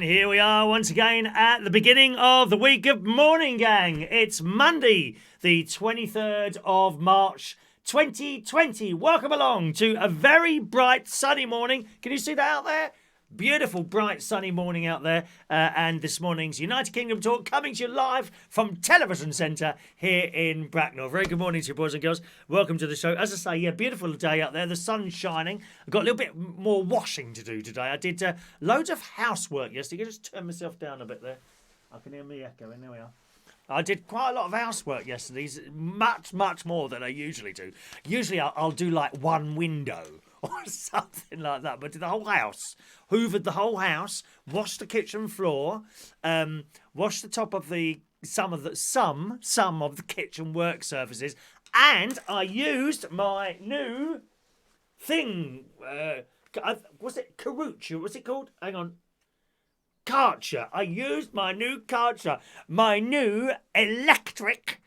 And here we are once again at the beginning of the week of morning, gang. It's Monday, the 23rd of March, 2020. Welcome along to a very bright, sunny morning. Can you see that out there? Beautiful, bright, sunny morning out there. And this morning's United Kingdom Talk coming to you live from Television Centre here in Bracknell. Very good morning to you, boys and girls. Welcome to the show. As I say, yeah, beautiful day out there. The sun's shining. I've got a little bit more washing to do today. I did loads of housework yesterday. I can just turn myself down a bit there. I can hear me echoing. There we are. I did quite a lot of housework yesterday. Much, much more than I usually do. Usually I'll do like one window or something like that. But did the whole house, hoovered the whole house, washed the kitchen floor, washed the top of some of the kitchen work surfaces, and I used my new thing. Was it Karcher? What's it called? Hang on. Karcher. I used my new Karcher, my new electric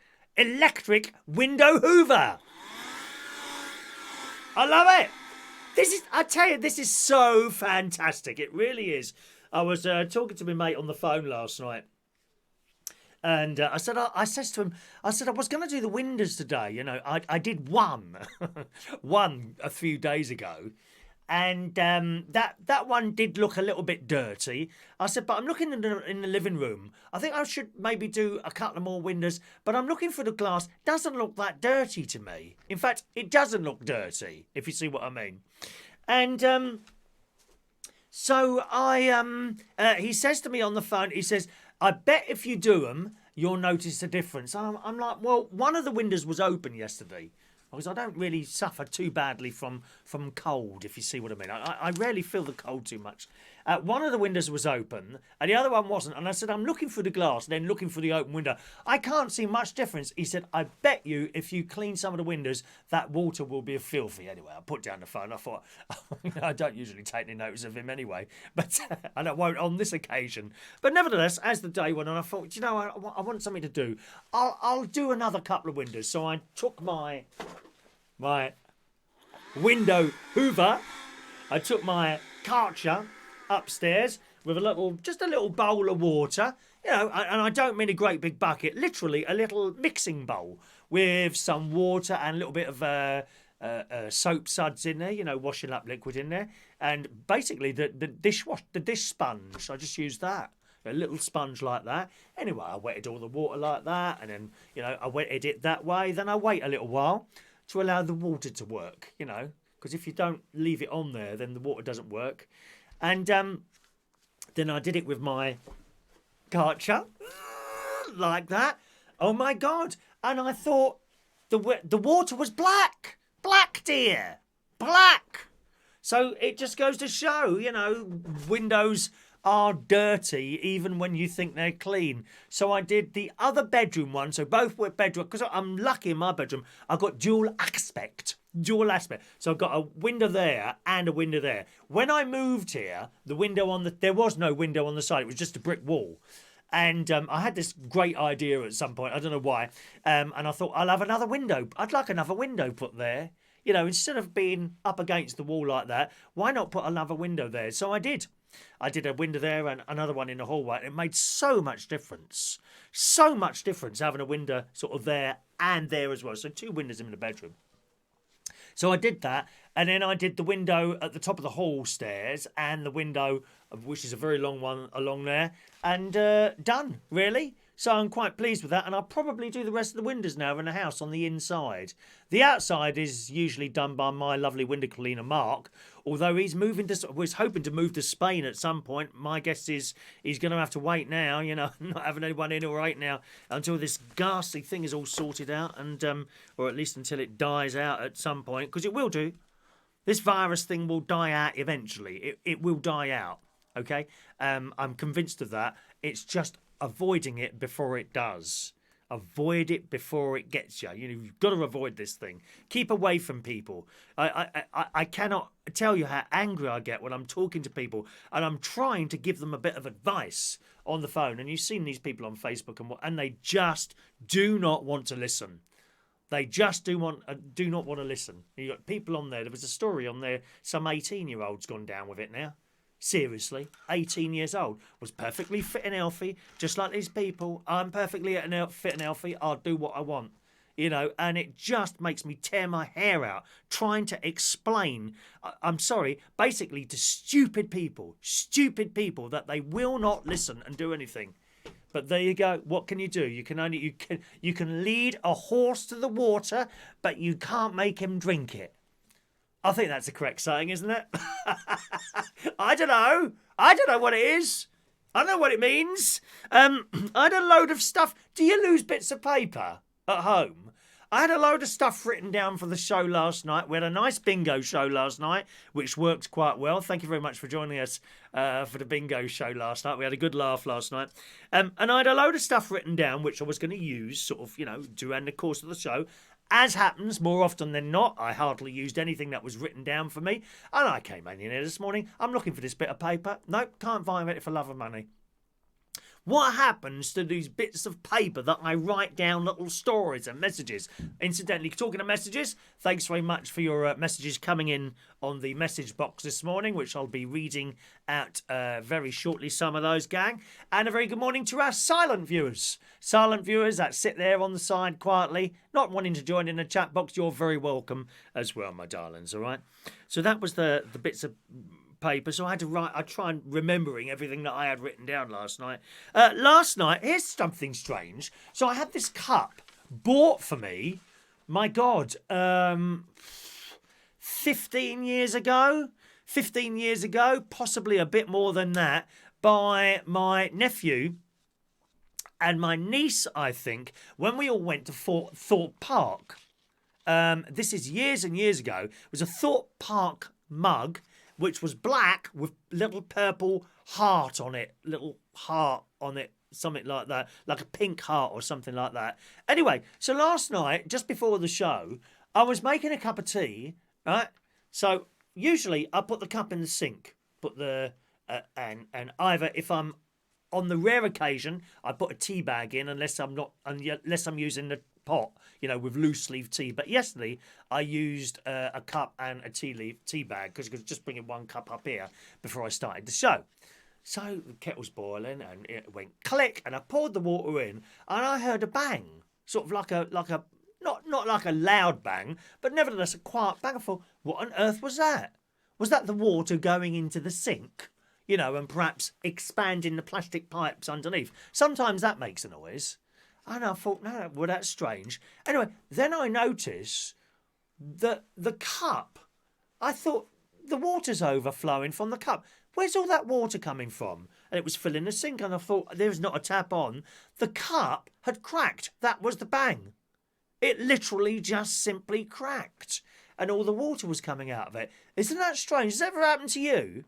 window hoover. I love it. I tell you, this is so fantastic. It really is. I was talking to my mate on the phone last night, and I said to him, I was going to do the windows today. You know, I did one a few days ago, and that one did look a little bit dirty. I said, but I'm looking in the living room. I think I should maybe do a couple of more windows, but I'm looking for the glass. Doesn't look that dirty to me. In fact, it doesn't look dirty, if you see what I mean. And so he says to me on the phone, he says, I bet if you do them, you'll notice a difference. I'm like, well, one of the windows was open yesterday. Because I don't really suffer too badly from cold, if you see what I mean. I rarely feel the cold too much. One of the windows was open, and the other one wasn't. And I said, I'm looking through the glass, then looking through the open window. I can't see much difference. He said, I bet you if you clean some of the windows, that water will be filthy. Anyway, I put down the phone. I thought, I don't usually take any notice of him anyway, but and I won't on this occasion. But nevertheless, as the day went on, I thought, you know, I want something to do. I'll do another couple of windows. So I took my window hoover. I took my Karcher upstairs with just a little bowl of water, you know, and I don't mean a great big bucket, literally a little mixing bowl with some water and a little bit of soap suds in there, you know, washing up liquid in there, and basically the dish sponge. I just used that. A little sponge like that. Anyway, I wetted all the water like that, and then, you know, I wetted it that way. Then I wait a little while to allow the water to work, you know, because if you don't leave it on there, then the water doesn't work. And then I did it with my Karcher, like that. Oh my God. And I thought the water was black. Black, dear. Black. So it just goes to show, you know, windows are dirty even when you think they're clean. So I did the other bedroom one. So both were bedroom, because I'm lucky in my bedroom. I've got dual aspect. So I've got a window there and a window there. When I moved here, there was no window on the side. It was just a brick wall. And I had this great idea at some point. I don't know why. And I thought, I'll have another window. I'd like another window put there. You know, instead of being up against the wall like that, why not put another window there? So I did. I did a window there and another one in the hallway. It made so much difference. So much difference having a window sort of there and there as well. So 2 windows in the bedroom. So I did that, and then I did the window at the top of the hall stairs and the window, which is a very long one along there, and done, really. So I'm quite pleased with that, and I'll probably do the rest of the windows now in the house on the inside. The outside is usually done by my lovely window cleaner, Mark, although was hoping to move to Spain at some point. My guess is he's going to have to wait now, you know, not having anyone in right now, until this ghastly thing is all sorted out, and or at least until it dies out at some point, because it will do. This virus thing will die out eventually. It will die out, okay? I'm convinced of that. It's just avoiding it before it does. Avoid it before it gets you. You know, you've got to avoid this thing. Keep away from people. I cannot tell you how angry I get when I'm talking to people and I'm trying to give them a bit of advice on the phone. And you've seen these people on Facebook and they just do not want to listen. They just do not want to listen. You got people on there. There was a story on there. Some 18-year-old's gone down with it now. Seriously, 18 years old, was perfectly fit and healthy, just like these people. I'm perfectly fit and healthy. I'll do what I want. You know, and it just makes me tear my hair out trying to explain, I'm sorry, basically to stupid people that they will not listen and do anything. But there you go. What can you do? You can lead a horse to the water, but you can't make him drink it. I think that's the correct saying, isn't it? I don't know. I don't know what it is. I don't know what it means. I had a load of stuff. Do you lose bits of paper at home? I had a load of stuff written down for the show last night. We had a nice bingo show last night, which worked quite well. Thank you very much for joining us for the bingo show last night. We had a good laugh last night. And I had a load of stuff written down, which I was going to use sort of, you know, during the course of the show. As happens, more often than not, I hardly used anything that was written down for me. And I came in here this morning. I'm looking for this bit of paper. Nope, can't find it for love of money. What happens to these bits of paper that I write down little stories and messages? Incidentally, talking of messages, thanks very much for your messages coming in on the message box this morning, which I'll be reading out very shortly, some of those, gang. And a very good morning to our silent viewers. Silent viewers that sit there on the side quietly, not wanting to join in the chat box. You're very welcome as well, my darlings, all right? So that was the bits of paper, so I had to write. I tried remembering everything that I had written down last night. Last night, here's something strange. So I had this cup bought for me, my God, 15 years ago, possibly a bit more than that, by my nephew and my niece, I think, when we all went to Thorpe Park. This is years and years ago. It was a Thorpe Park mug, which was black with little purple heart on it, something like that, like a pink heart or something like that. Anyway, so last night, just before the show, I was making a cup of tea, right? So usually I put the cup in the sink, and either if I'm on the rare occasion, I put a tea bag in unless I'm using the pot, you know, with loose leaf tea. But yesterday I used a cup and a tea bag because I was just bringing one cup up here before I started the show. So the kettle's boiling and it went click, and I poured the water in, and I heard a bang, sort of like a not like a loud bang, but nevertheless a quiet bang. I thought, what on earth was that? Was that the water going into the sink? You know, and perhaps expanding the plastic pipes underneath. Sometimes that makes a noise. And I thought, no, well, that's strange. Anyway, then I noticed that the cup, I thought the water's overflowing from the cup. Where's all that water coming from? And it was filling the sink, and I thought, there's not a tap on. The cup had cracked. That was the bang. It literally just simply cracked. And all the water was coming out of it. Isn't that strange? Has that ever happened to you?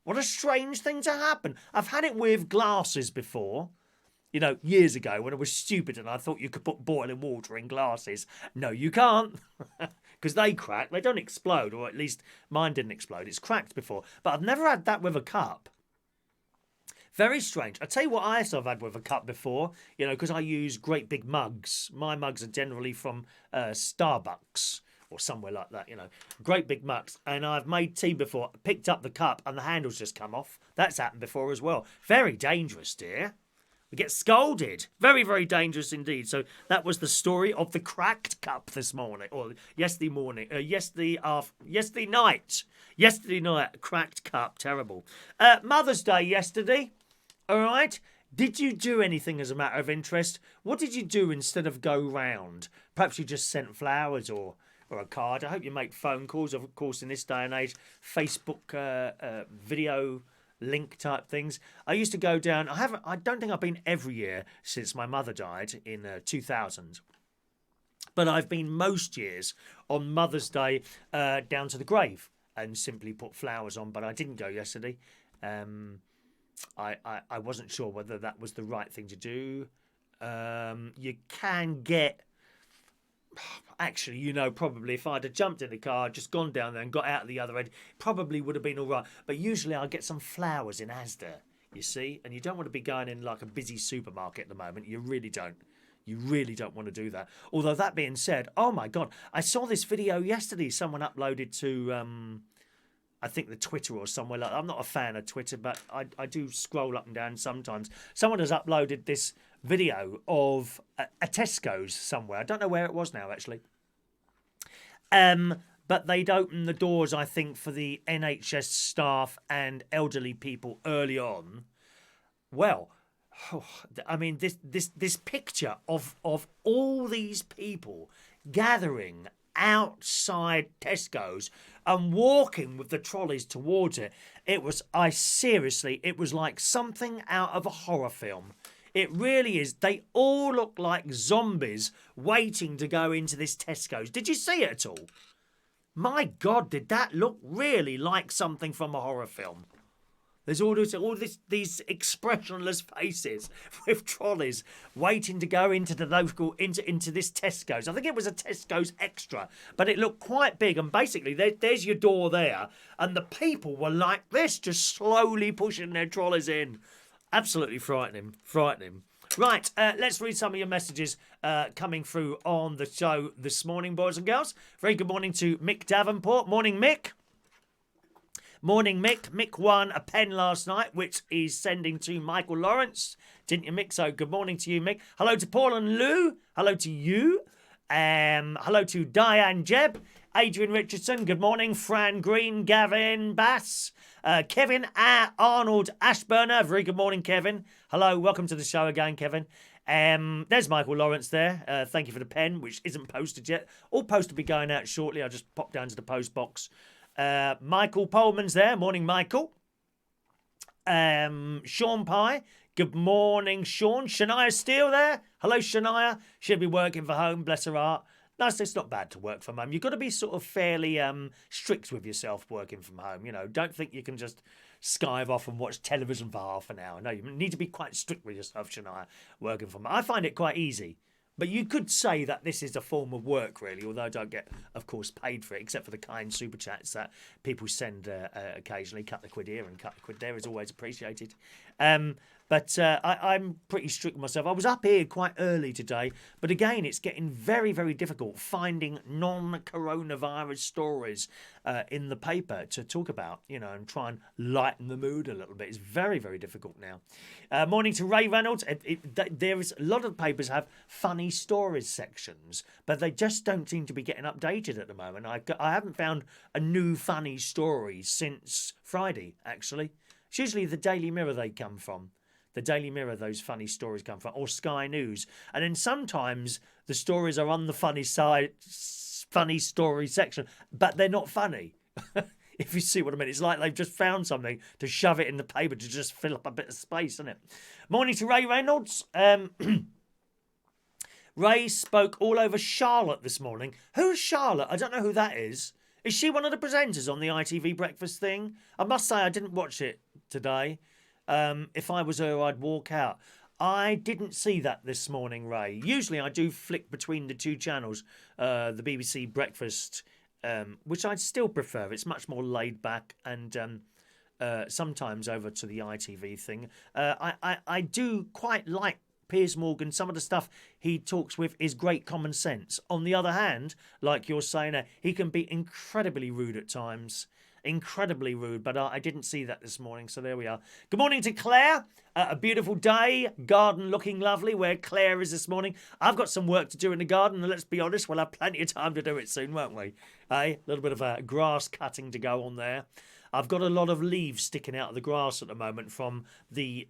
What a strange thing to happen. I've had it with glasses before. You know, years ago when I was stupid and I thought you could put boiling water in glasses. No, you can't. Because they crack. They don't explode, or at least mine didn't explode. It's cracked before. But I've never had that with a cup. Very strange. I'll tell you what I also have had with a cup before, you know, because I use great big mugs. My mugs are generally from Starbucks or somewhere like that, you know. Great big mugs. And I've made tea before, picked up the cup and the handle's just come off. That's happened before as well. Very dangerous, dear. We get scolded. Very, very dangerous indeed. So that was the story of the cracked cup this morning, or yesterday night. Yesterday night, cracked cup, terrible. Mother's Day yesterday, all right? Did you do anything as a matter of interest? What did you do instead of go round? Perhaps you just sent flowers or a card. I hope you make phone calls. Of course, in this day and age, Facebook video link type things. I used to go down. I don't think I've been every year since my mother died in 2000. But I've been most years on Mother's Day down to the grave and simply put flowers on. But I didn't go yesterday. I wasn't sure whether that was the right thing to do. You can get... Actually, you know, probably if I'd have jumped in the car, just gone down there and got out at the other end, probably would have been all right. But usually I get some flowers in Asda, you see, and you don't want to be going in like a busy supermarket at the moment. You really don't. You really don't want to do that. Although that being said, oh my God, I saw this video yesterday someone uploaded to I think the Twitter or somewhere like that. I'm not a fan of Twitter, but I do scroll up and down sometimes. Someone has uploaded this video of a Tesco's somewhere. I don't know where it was now, actually. But they'd opened the doors, I think, for the NHS staff and elderly people early on. Well, I mean, this picture of all these people gathering outside Tesco's and walking with the trolleys towards it. It was like something out of a horror film. It really is. They all look like zombies waiting to go into this Tesco's. Did you see it at all? My God, did that look really like something from a horror film? There's these expressionless faces with trolleys waiting to go into the local into this Tesco's. I think it was a Tesco's Extra, but it looked quite big. And basically, there's your door there, and the people were like this, just slowly pushing their trolleys in. Absolutely frightening. Right, let's read some of your messages coming through on the show this morning, boys and girls. Very good morning to Mick Davenport. Morning, Mick. Morning, Mick. Mick won a pen last night, which he's sending to Michael Lawrence. Didn't you, Mick? So good morning to you, Mick. Hello to Paul and Lou. Hello to you. Hello to Diane Jebb. Adrian Richardson. Good morning. Fran Green. Gavin Bass. Kevin Arnold Ashburner. Very good morning, Kevin. Hello. Welcome to the show again, Kevin. There's Michael Lawrence there. Thank you for the pen, which isn't posted yet. All post will be going out shortly. I'll just pop down to the post box. Michael Poleman's there. Morning, Michael. Sean Pye. Good morning, Sean. Shania Steele there. Hello, Shania. She'll be working from home. Bless her heart. Nice. It's not bad to work from home. You've got to be sort of fairly strict with yourself working from home. You know, don't think you can just skive off and watch television for half an hour. No, you need to be quite strict with yourself, Shania, working from home. I find it quite easy. But you could say that this is a form of work, really, although I don't get, of course, paid for it, except for the kind super chats that people send occasionally. Couple of quid here and couple of quid there is always appreciated. But I'm pretty strict with myself. I was up here quite early today, but again, it's getting very, very difficult finding non-coronavirus stories in the paper to talk about, you know, and try and lighten the mood a little bit. It's very, very difficult now. Morning to Ray Reynolds. There is a lot of the papers have funny stories sections, but they just don't seem to be getting updated at the moment. I haven't found a new funny story since Friday, actually. It's usually the Daily Mirror they come from. The Daily Mirror, those funny stories come from, or Sky News. And then sometimes the stories are on the funny story section, but they're not funny. If you see what I mean. It's like they've just found something to shove it in the paper to just fill up a bit of space, isn't it? Morning to Ray Reynolds. Ray spoke all over Charlotte this morning. Who's Charlotte? I don't know who that is. Is she one of the presenters on the ITV breakfast thing? I must say I didn't watch it today. If I was her, I'd walk out. I didn't see that this morning, Ray. Usually I do flick between the two channels, the BBC breakfast, which I'd still prefer. It's much more laid back, and sometimes over to the ITV thing. I do quite like Piers Morgan. Some of the stuff he talks with is great common sense. On the other hand, like you're saying, he can be incredibly rude at times. Incredibly rude, but I didn't see that this morning, so there we are. Good morning to Claire. A beautiful day, garden looking lovely where Claire is this morning. I've got some work to do in the garden, and let's be honest, we'll have plenty of time to do it soon, won't we? A little bit of grass cutting to go on there. I've got a lot of leaves sticking out of the grass at the moment from the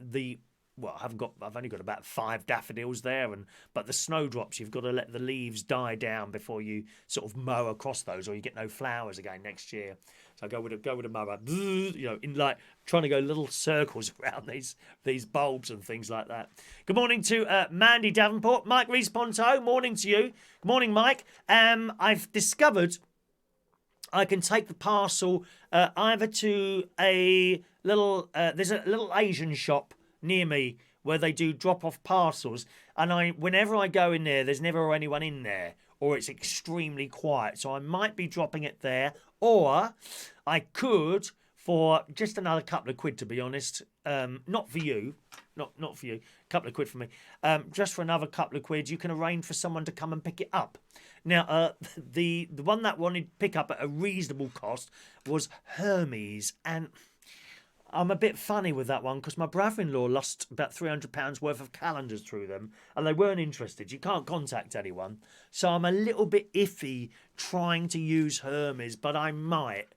well, I've only got about 5 daffodils there, but the snowdrops, you've got to let the leaves die down before you sort of mow across those, or you get no flowers again next year. So I go with a mower, you know, in like trying to go little circles around these bulbs and things like that. Good morning to Mandy Davenport, Mike Rees-Ponto. Morning to you. Good morning, Mike. I've discovered I can take the parcel either to a little there's a little Asian shop near me where they do drop-off parcels, and whenever I go in there, there's never anyone in there, or it's extremely quiet. So I might be dropping it there, or I could, for just another couple of quid, to be honest, not for you, not for you, a couple of quid for me, just for another couple of quid, you can arrange for someone to come and pick it up. Now, the one that wanted to pick up at a reasonable cost was Hermes, and I'm a bit funny with that one because my brother-in-law lost about £300 worth of calendars through them, and they weren't interested. You can't contact anyone, so I'm a little bit iffy trying to use Hermes, but I might,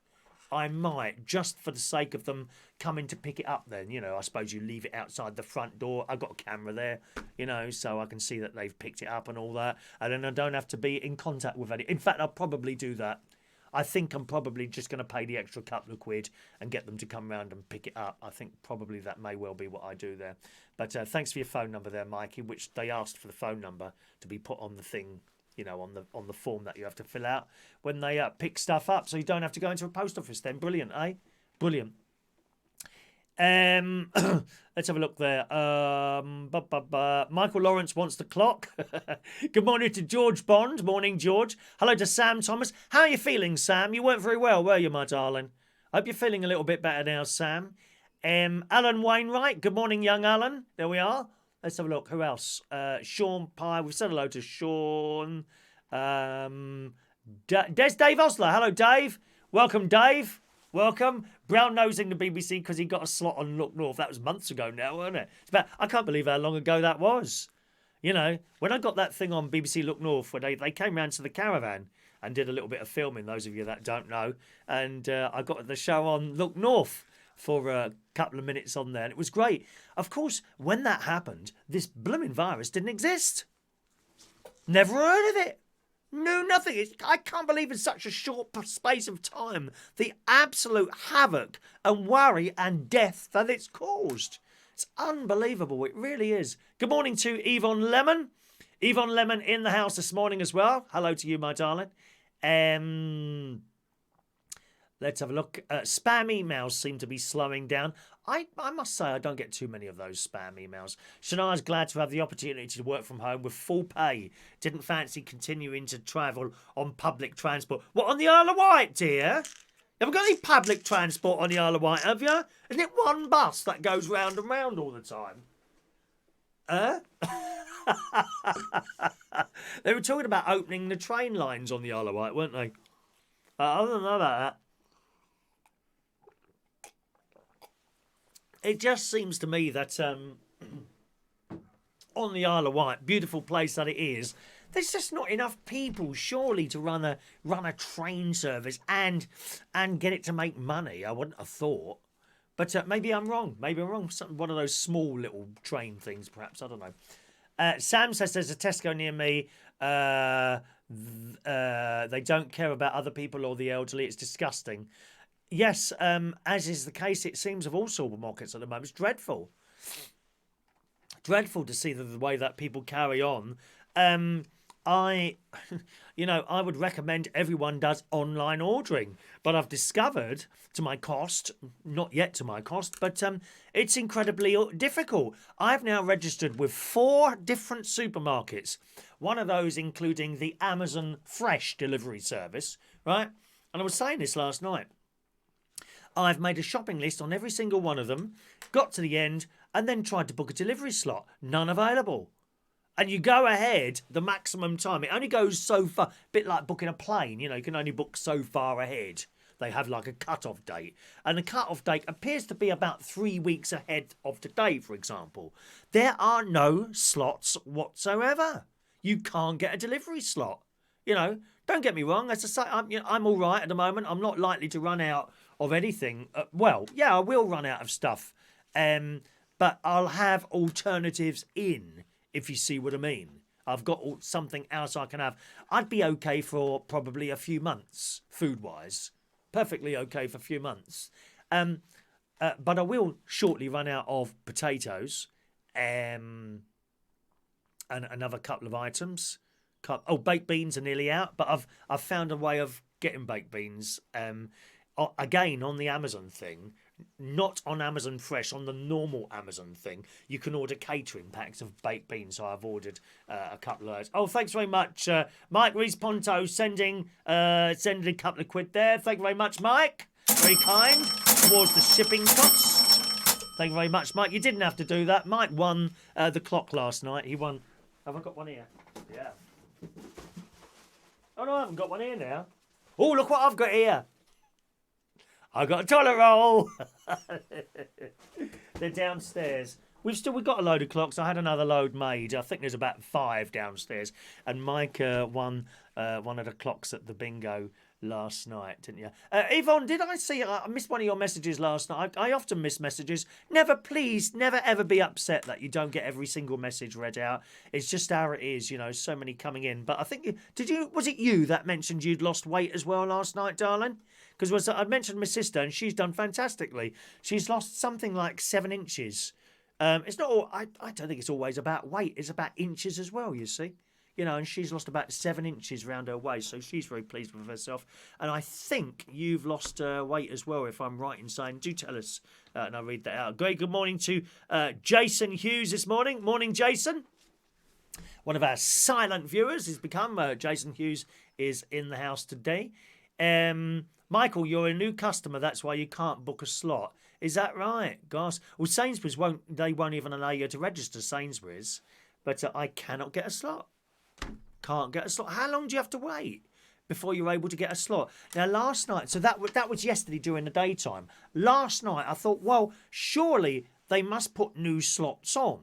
just for the sake of them coming to pick it up then. You know, I suppose you leave it outside the front door. I've got a camera there, you know, so I can see that they've picked it up and all that. And then I don't have to be in contact with any. In fact, I'll probably do that. I think I'm probably just going to pay the extra couple of quid and get them to come round and pick it up. I think probably that may well be what I do there. But thanks for your phone number there, Mikey, which they asked for the phone number to be put on the thing, you know, on the form that you have to fill out when they pick stuff up, so you don't have to go into a post office then. Brilliant, eh? Brilliant. Let's have a look there. Michael Lawrence wants the clock. Good morning to George Bond. Morning, George. Hello to Sam Thomas. How are you feeling, Sam? You weren't very well, were you, my darling? Hope you're feeling a little bit better now, Sam. Alan Wainwright. Good morning, young Alan. There we are. Let's have a look. Who else? Sean Pye. We've said hello to Sean. There's Dave Osler. Hello, Dave. Welcome, Dave. Welcome. Brown nosing the BBC because he got a slot on Look North. That was months ago now, wasn't it? I can't believe how long ago that was. You know, when I got that thing on BBC Look North, where they came round to the caravan and did a little bit of filming, those of you that don't know, and I got the show on Look North for a couple of minutes on there, and it was great. Of course, when that happened, this blooming virus didn't exist. Never heard of it. No, nothing. I can't believe in such a short space of time the absolute havoc and worry and death that it's caused. It's unbelievable. It really is. Good morning to Yvonne Lemon. Yvonne Lemon in the house this morning as well. Hello to you, my darling. Let's have a look. Spam emails seem to be slowing down. I must say I don't get too many of those spam emails. Shania's glad to have the opportunity to work from home with full pay. Didn't fancy continuing to travel on public transport. What, on the Isle of Wight, dear? You haven't got any public transport on the Isle of Wight, have you? Isn't it one bus that goes round and round all the time? They were talking about opening the train lines on the Isle of Wight, weren't they? I don't know about that. It just seems to me that on the Isle of Wight, beautiful place that it is, there's just not enough people, surely, to run a train service and get it to make money. I wouldn't have thought. But maybe I'm wrong. Maybe I'm wrong. One of those small little train things, perhaps. I don't know. Sam says there's a Tesco near me. They don't care about other people or the elderly. It's disgusting. Yes, as is the case, it seems, of all supermarkets at the moment. It's dreadful. Dreadful to see the way that people carry on. I would recommend everyone does online ordering. But I've discovered, to my cost, not yet to my cost, but it's incredibly difficult. I've now registered with 4 different supermarkets. One of those including the Amazon Fresh delivery service, right? And I was saying this last night. I've made a shopping list on every single one of them, got to the end, and then tried to book a delivery slot. None available. And you go ahead the maximum time. It only goes so far. A bit like booking a plane. You know, you can only book so far ahead. They have like a cut-off date. And the cut-off date appears to be about 3 weeks ahead of today, for example. There are no slots whatsoever. You can't get a delivery slot. You know, don't get me wrong. As I say, I'm all right at the moment. I'm not likely to run out of anything. Well, yeah, I will run out of stuff. But I'll have alternatives in, if you see what I mean. I've got something else I can have. I'd be okay for probably a few months, food-wise. Perfectly okay for a few months. But I will shortly run out of potatoes and another couple of items. Baked beans are nearly out, but I've found a way of getting baked beans. Again, on the Amazon thing, not on Amazon Fresh, on the normal Amazon thing, you can order catering packs of baked beans. So I've ordered a couple of those. Oh, thanks very much, Mike Rees-Ponto, sending a couple of quid there. Thank you very much, Mike. Very kind towards the shipping cost. Thank you very much, Mike. You didn't have to do that. Mike won the clock last night. He won. Have I got one here? Yeah. Oh, no, I haven't got one here now. Oh, look what I've got here. I've got a toilet roll. They're downstairs. We've got a load of clocks. I had another load made. I think there's about 5 downstairs. And Mike won one of the clocks at the bingo last night, didn't you? Yvonne, did I see... I missed one of your messages last night. I often miss messages. Please, never ever be upset that you don't get every single message read out. It's just how it is, you know, so many coming in. But I think... Was it you that mentioned you'd lost weight as well last night, darling? Because I mentioned my sister and she's done fantastically. She's lost something like 7 inches. It's not all... I don't think it's always about weight. It's about inches as well, you see. You know, and she's lost about 7 inches round her waist, so she's very pleased with herself. And I think you've lost weight as well, if I'm right in saying. Do tell us, and I'll read that out. Great good morning to Jason Hughes this morning. Morning, Jason. One of our silent viewers has become. Jason Hughes is in the house today. Michael, you're a new customer, that's why you can't book a slot. Is that right? Gosh. Well, Sainsbury's won't even allow you to register Sainsbury's, but I cannot get a slot. Can't get a slot. How long do you have to wait before you're able to get a slot? Now, last night, so that was yesterday during the daytime. Last night, I thought, well, surely they must put new slots on,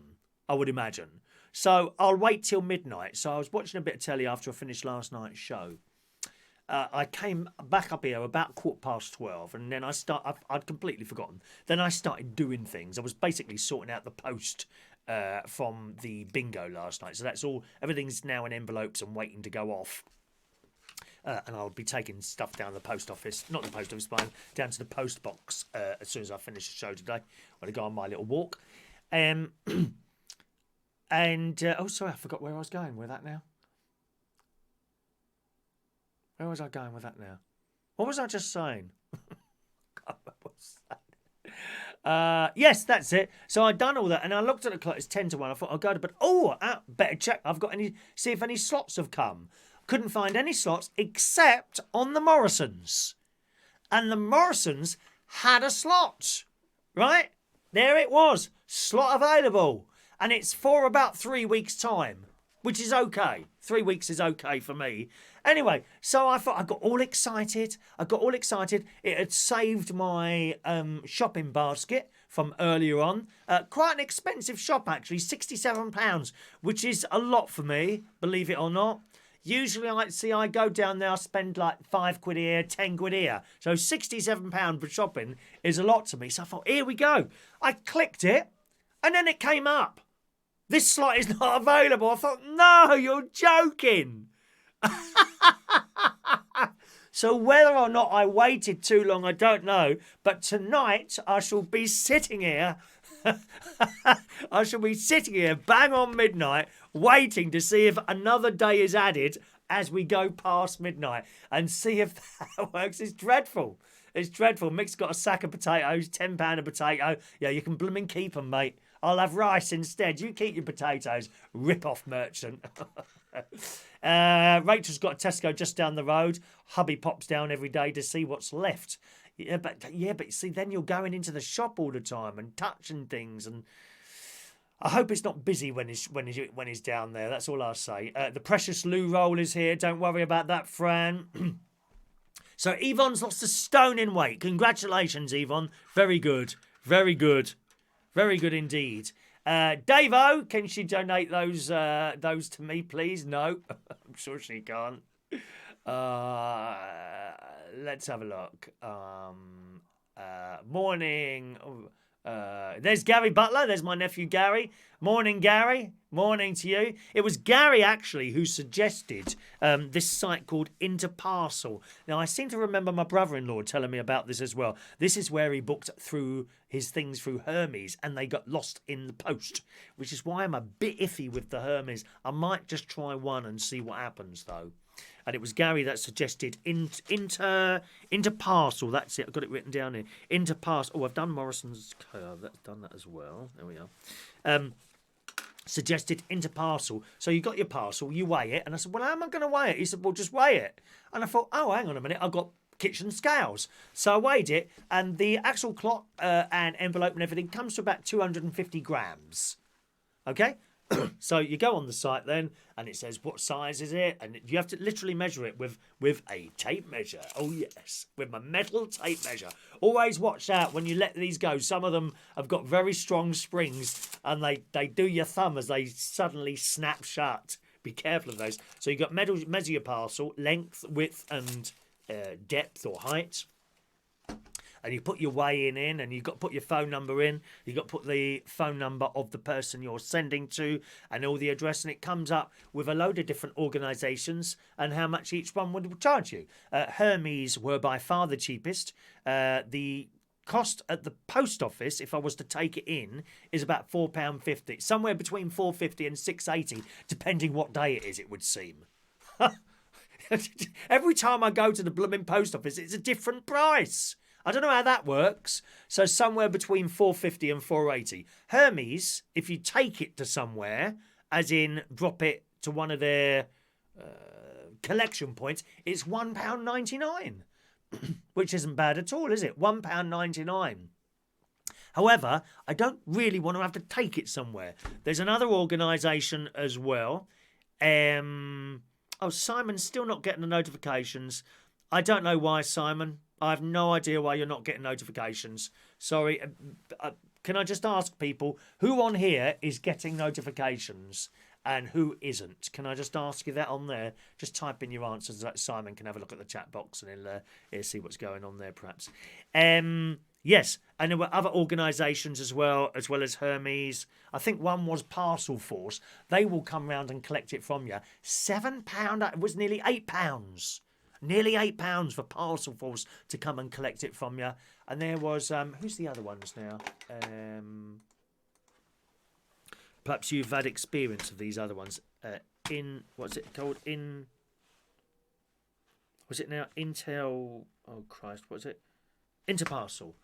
I would imagine. So I'll wait till midnight. So I was watching a bit of telly after I finished last night's show. I came back up here about 12:15, and then I'd completely forgotten. Then I started doing things. I was basically sorting out the post from the bingo last night. So that's all. Everything's now in envelopes and waiting to go off. And I'll be taking stuff down the post office. Not the post office, but down to the post box as soon as I finish the show today. I'm going to go on my little walk. Oh, sorry, I forgot where I was going with that now. Where was I going with that now? What was I just saying? Yes, that's it. So I'd done all that, and I looked at the clock. It's 10 to 1. I thought I'll go to bed. Oh, better check. See if any slots have come. Couldn't find any slots except on the Morrisons, and the Morrisons had a slot. Right there, it was slot available, and it's for about 3 weeks' time, which is okay. 3 weeks is okay for me. Anyway, so I thought I got all excited. It had saved my shopping basket from earlier on. Quite an expensive shop, actually, £67, which is a lot for me, believe it or not. Usually, I go down there, I spend like £5 here, £10 here. So £67 for shopping is a lot to me. So I thought, here we go. I clicked it, and then it came up. This slot is not available. I thought, no, you're joking. So whether or not I waited too long, I don't know. But tonight I shall be sitting here. I shall be sitting here bang on midnight, waiting to see if another day is added as we go past midnight, and see if that works. It's dreadful. It's dreadful. Mick's got a sack of potatoes, £10 a potato. Yeah, you can blooming keep them, mate. I'll have rice instead. You keep your potatoes. Rip-off merchant. Rachel's got a Tesco just down the road. Hubby pops down every day to see what's left. Yeah, but see, then you're going into the shop all the time and touching things, and I hope it's not busy when he's down there. That's all I'll say. The precious loo roll is here. Don't worry about that, Fran. So Yvonne's lost a stone in weight. Congratulations, Yvonne. Very good. Very good. Very good indeed. Davo, can she donate those to me, please? No, I'm sure she can't. Let's have a look. Morning. There's Gary Butler. There's my nephew Gary. Morning, Gary. Morning to you. It was Gary, actually, who suggested this site called Interparcel. Now, I seem to remember my brother-in-law telling me about this as well. This is where he booked through his things through Hermes, and they got lost in the post, which is why I'm a bit iffy with the Hermes. I might just try one and see what happens, though. And it was Gary that suggested Interparcel. That's it. I've got it written down here. Interparcel. Oh, I've done Morrison's Curve. That's done that as well. There we are. Suggested Interparcel. So you got your parcel, you weigh it. And I said, well, how am I going to weigh it? He said, well, just weigh it. And I thought, oh, hang on a minute. I've got kitchen scales. So I weighed it. And the actual clock and envelope and everything comes to about 250 grams. Okay? So you go on the site then, and it says what size is it, and you have to literally measure it with a tape measure. Oh yes, with my metal tape measure. Always watch out when you let these go. Some of them have got very strong springs, and they do your thumb as they suddenly snap shut. Be careful of those. So you got measure your parcel, length, width, and depth or height. And you put your weigh-in in, and you've got to put your phone number in. You've got to put the phone number of the person you're sending to and all the address, and it comes up with a load of different organisations and how much each one would charge you. Hermes were by far the cheapest. The cost at the post office, if I was to take it in, is about £4.50. Somewhere between £4.50 and £6.80, depending what day it is, it would seem. Every time I go to the blooming post office, it's a different price. I don't know how that works. So somewhere between £4.50 and £4.80. Hermes, if you take it to somewhere, as in drop it to one of their collection points, it's £1.99, which isn't bad at all, is it? £1.99. However, I don't really want to have to take it somewhere. There's another organisation as well. Oh, Simon's still not getting the notifications. I don't know why, Simon. I have no idea why you're not getting notifications. Sorry. Can I just ask people who on here is getting notifications and who isn't? Can I just ask you that on there? Just type in your answers so that Simon can have a look at the chat box and he'll see what's going on there, perhaps. Yes, and there were other organisations as well as Hermes. I think one was Parcel Force. They will come round and collect it from you. £7, it was nearly £8. Nearly £8 for Parcel Force to come and collect it from you. And there was, who's the other ones now? Perhaps you've had experience of these other ones. What's it called? Was it now Intel? Oh Christ, what's it? Interparcel.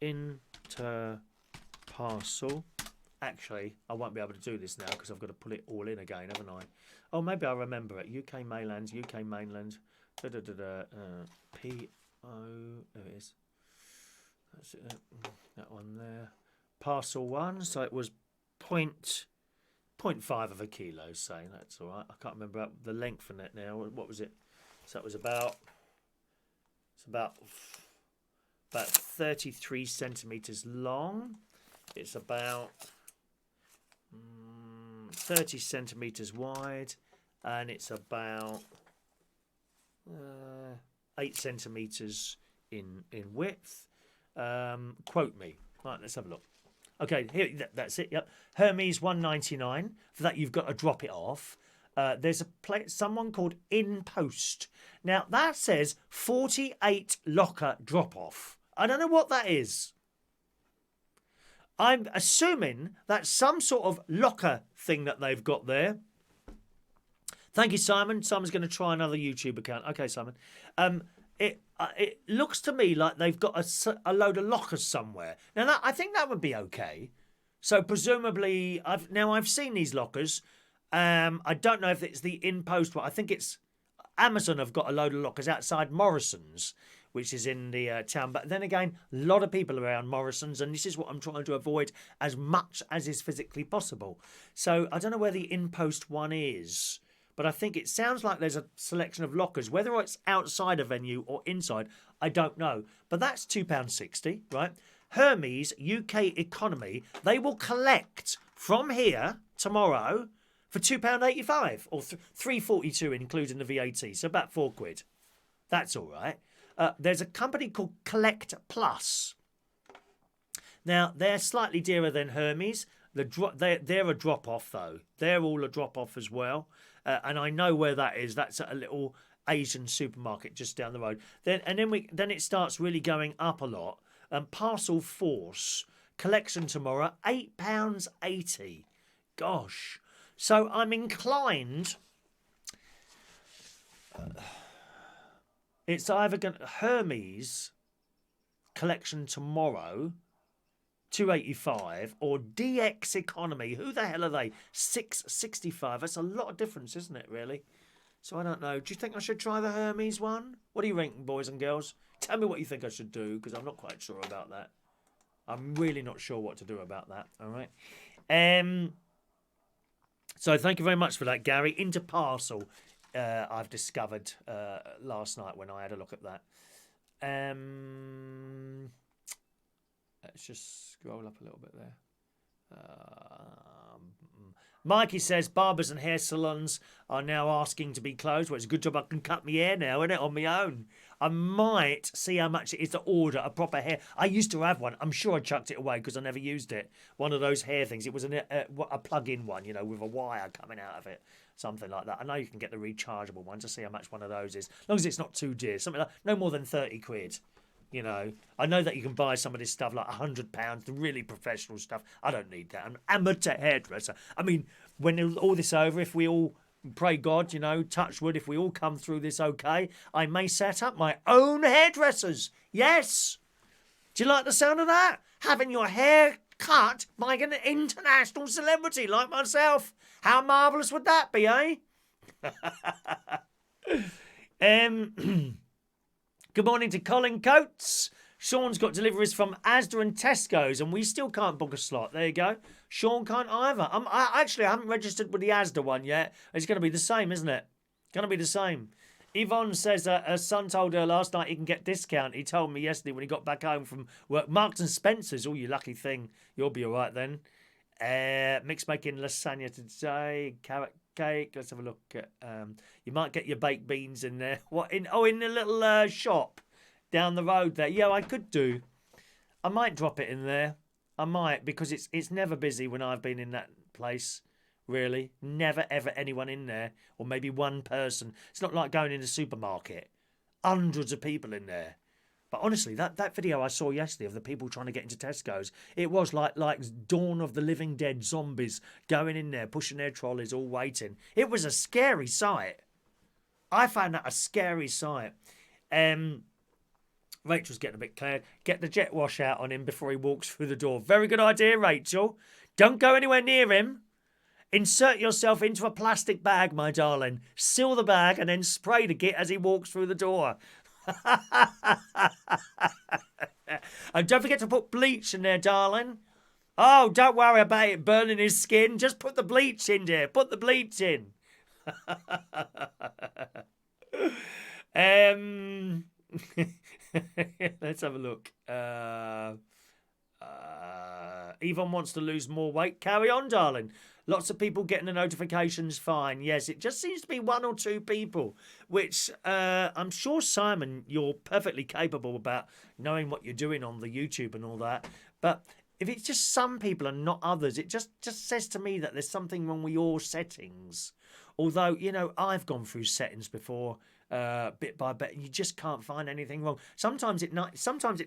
Interparcel. Actually, I won't be able to do this now because I've got to pull it all in again, haven't I? Oh, maybe I'll remember it. UK mainland. P-O, there it is. That's it, that one there. Parcel 1, so it was 0.5 of a kilo, say. That's all right. I can't remember the length of it now. What was it? So it was about 33 centimetres long. It's about 30 centimetres wide, and it's about 8 centimetres in width. Quote me. Right, let's have a look. Okay, here, that's it. Yep, Hermes £1.99. For that, you've got to drop it off. There's someone called In Post. Now that says 48 locker drop off. I don't know what that is. I'm assuming that's some sort of locker thing that they've got there. Thank you, Simon. Simon's going to try another YouTube account. Okay, Simon. It looks to me like they've got a load of lockers somewhere. Now, I think that would be okay. So presumably, I've seen these lockers. I don't know if it's the in-post one. I think it's Amazon have got a load of lockers outside Morrison's, which is in the town. But then again, a lot of people around Morrison's, and this is what I'm trying to avoid as much as is physically possible. So I don't know where the in-post one is. But I think it sounds like there's a selection of lockers. Whether it's outside a venue or inside, I don't know. But that's £2.60, right? Hermes UK Economy, they will collect from here tomorrow for £2.85 or £3.42 including the VAT. So about £4. That's all right. There's a company called Collect Plus. Now, they're slightly dearer than Hermes. They're a drop-off, though. They're all a drop-off as well. And I know where that is. That's at a little Asian supermarket just down the road. Then it starts really going up a lot. Parcel Force collection tomorrow, £8.80. Gosh. So I'm inclined. It's either going Hermes collection tomorrow, £2.85, or DX Economy. Who the hell are they? £6.65. That's a lot of difference, isn't it, really? So I don't know. Do you think I should try the Hermes one? What do you think, boys and girls? Tell me what you think I should do, because I'm not quite sure about that. I'm really not sure what to do about that, all right? So thank you very much for that, Gary. Into parcel, I've discovered last night when I had a look at that. Let's just scroll up a little bit there. Mikey says barbers and hair salons are now asking to be closed. Well, it's a good job I can cut my hair now, isn't it, on my own. I might see how much it is to order a proper hair. I used to have one. I'm sure I chucked it away because I never used it. One of those hair things. It was a plug-in one, you know, with a wire coming out of it. Something like that. I know you can get the rechargeable one to see how much one of those is. As long as it's not too dear. Something like no more than 30 quid. You know, I know that you can buy some of this stuff like £100, the really professional stuff. I don't need that. I'm an amateur hairdresser. I mean, when all this over, if we all pray God, you know, touch wood, if we all come through this okay, I may set up my own hairdressers. Yes. Do you like the sound of that? Having your hair cut by an international celebrity like myself. How marvellous would that be, eh? Good morning to Colin Coates. Sean's got deliveries from Asda and Tesco's, and we still can't book a slot. There you go. Sean can't either. I haven't registered with the Asda one yet. It's going to be the same, isn't it? Going to be the same. Yvonne says her son told her last night he can get discount. He told me yesterday when he got back home from work. Marks and Spencer's. Oh, you lucky thing. You'll be all right then. Mix making lasagna today. Carrot cake. Let's have a look at. You might get your baked beans in there. What in? Oh, in the little shop down the road there. Yeah, I could do. I might drop it in there. I might because it's never busy when I've been in that place. Really, never ever anyone in there, or maybe one person. It's not like going in a supermarket. Hundreds of people in there. But honestly, that video I saw yesterday of the people trying to get into Tesco's, it was like Dawn of the Living Dead zombies going in there, pushing their trolleys, all waiting. It was a scary sight. I found that a scary sight. Rachel's getting a bit clear. Get the jet wash out on him before he walks through the door. Very good idea, Rachel. Don't go anywhere near him. Insert yourself into a plastic bag, my darling. Seal the bag and then spray the git as he walks through the door. And don't forget to put bleach in there, darling. Oh, don't worry about it burning his skin. Just put the bleach in there. Put the bleach in. Let's have a look. Yvonne wants to lose more weight. Carry on, darling. Lots of people getting the notifications fine. Yes, it just seems to be one or two people, which I'm sure, Simon, you're perfectly capable about knowing what you're doing on the YouTube and all that. But if it's just some people and not others, it just says to me that there's something wrong with your settings. Although, you know, I've gone through settings before, bit by bit, and you just can't find anything wrong. Sometimes it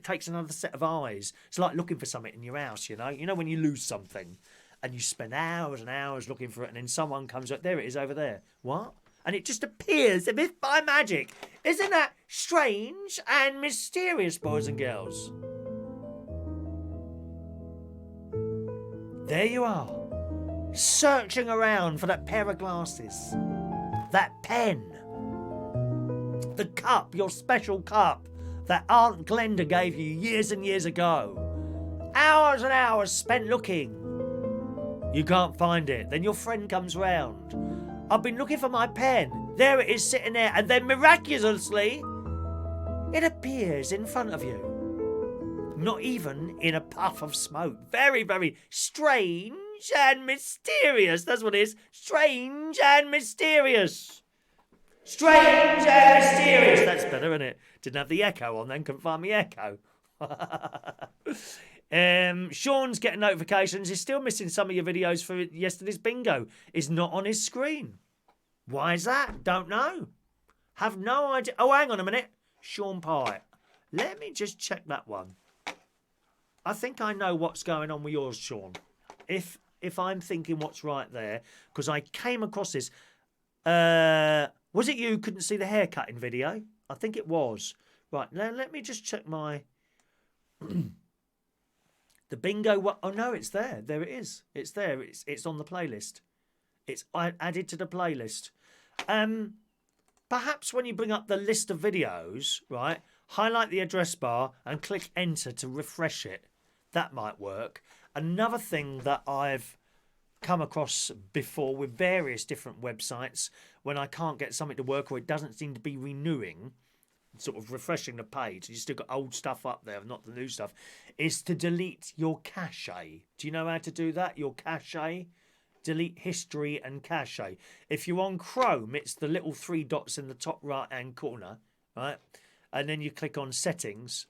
takes another set of eyes. It's like looking for something in your house, you know. You know when you lose something. And you spend hours and hours looking for it, and then someone comes up, there it is over there. What? And it just appears as if by magic. Isn't that strange and mysterious, boys and girls? There you are, searching around for that pair of glasses, that pen, the cup, your special cup that Aunt Glenda gave you years and years ago. Hours and hours spent looking. You can't find it. Then your friend comes round. I've been looking for my pen. There it is sitting there. And then miraculously, it appears in front of you. Not even in a puff of smoke. Very, very strange and mysterious. That's what it is. Strange and mysterious. Strange and mysterious. That's better, isn't it? Didn't have the echo on then. Couldn't find the echo. Sean's getting notifications. He's still missing some of your videos for yesterday's bingo. It's not on his screen. Why is that? Don't know. Have no idea. Oh, hang on a minute. Sean Pye. Let me just check that one. I think I know what's going on with yours, Sean. If I'm thinking what's right there, because I came across this. Was it you who couldn't see the haircutting video? I think it was. Right, now let me just check my... The bingo... Oh, no, it's there. There it is. It's there. It's on the playlist. It's added to the playlist. Perhaps when you bring up the list of videos, right, highlight the address bar and click enter to refresh it. That might work. Another thing that I've come across before with various different websites when I can't get something to work or it doesn't seem to be renewing, sort of refreshing the page, you still got old stuff up there, not the new stuff, is to delete your cache. Do you know how to do that? Your cache? Delete history and cache. If you're on Chrome, it's the little 3 dots in the top right hand corner, right? And then you click on settings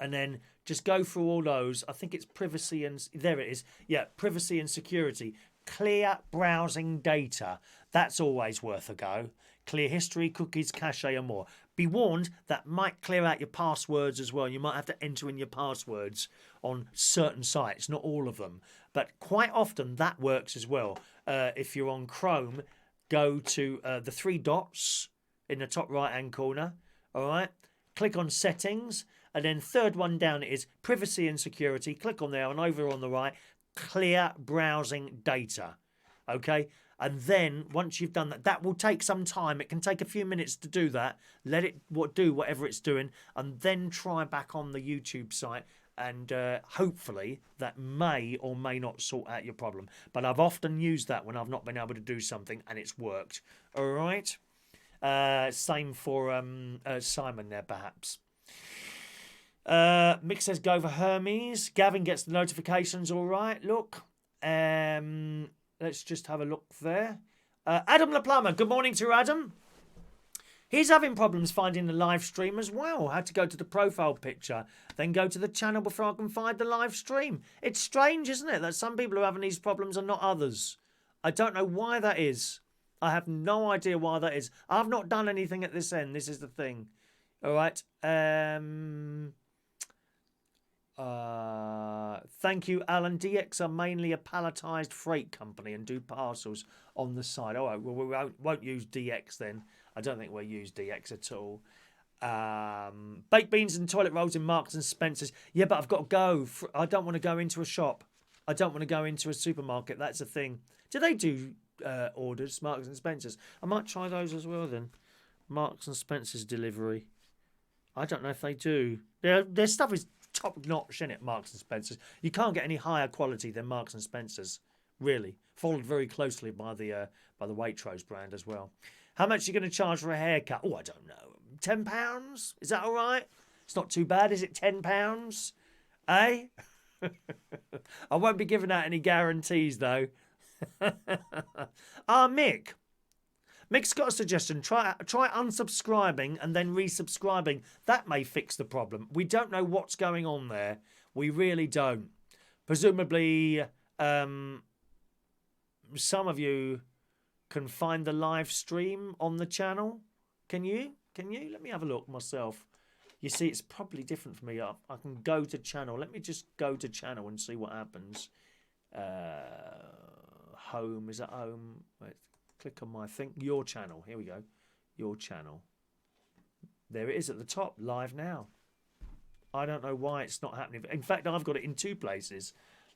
and then just go through all those. I think it's privacy and there it is. Yeah, privacy and security. Clear browsing data. That's always worth a go. Clear history, cookies, cache and more. Be warned, that might clear out your passwords as well. You might have to enter in your passwords on certain sites, not all of them. But quite often that works as well. If you're on Chrome, go to the 3 dots in the top right hand corner. All right. Click on settings. And then third one down is privacy and security. Click on there and over on the right, clear browsing data. Okay. And then once you've done that, that will take some time. It can take a few minutes to do that. Let it do whatever it's doing and then try back on the YouTube site. And hopefully that may or may not sort out your problem. But I've often used that when I've not been able to do something and it's worked. All right. Same for Simon there, perhaps. Mick says go for Hermes. Gavin gets the notifications all right. Look. Let's just have a look there. Adam the Plumber. Good morning to Adam. He's having problems finding the live stream as well. Had to go to the profile picture, then go to the channel before I can find the live stream. It's strange, isn't it, that some people are having these problems and not others. I don't know why that is. I have no idea why that is. I've not done anything at this end. This is the thing. All right. Thank you, Alan. DX are mainly a palletised freight company and do parcels on the side. All right, well, we won't use DX then. I don't think we'll use DX at all. Baked beans and toilet rolls in Marks and Spencer's. Yeah, but I've got to go. I don't want to go into a shop. I don't want to go into a supermarket. That's the thing. Do they do orders, Marks and Spencer's? I might try those as well then. Marks and Spencer's delivery. I don't know if they do. Their stuff is top notch, isn't it, Marks and Spencer's? You can't get any higher quality than Marks and Spencer's, really. Followed very closely by the Waitrose brand as well. How much are you going to charge for a haircut? Oh, I don't know. £10? Is that all right? It's not too bad, is it? £10? Eh? I won't be giving out any guarantees, though. Mick. Mick's got a suggestion. Try unsubscribing and then resubscribing. That may fix the problem. We don't know what's going on there. We really don't. Presumably, some of you can find the live stream on the channel. Can you? Let me have a look myself. You see, it's probably different for me. I can go to channel. Let me just go to channel and see what happens. Home. Is that home? Wait. Click on my thing. Your channel. Here we go. Your channel. There it is at the top. Live now. I don't know why it's not happening. In fact, I've got it in 2 places.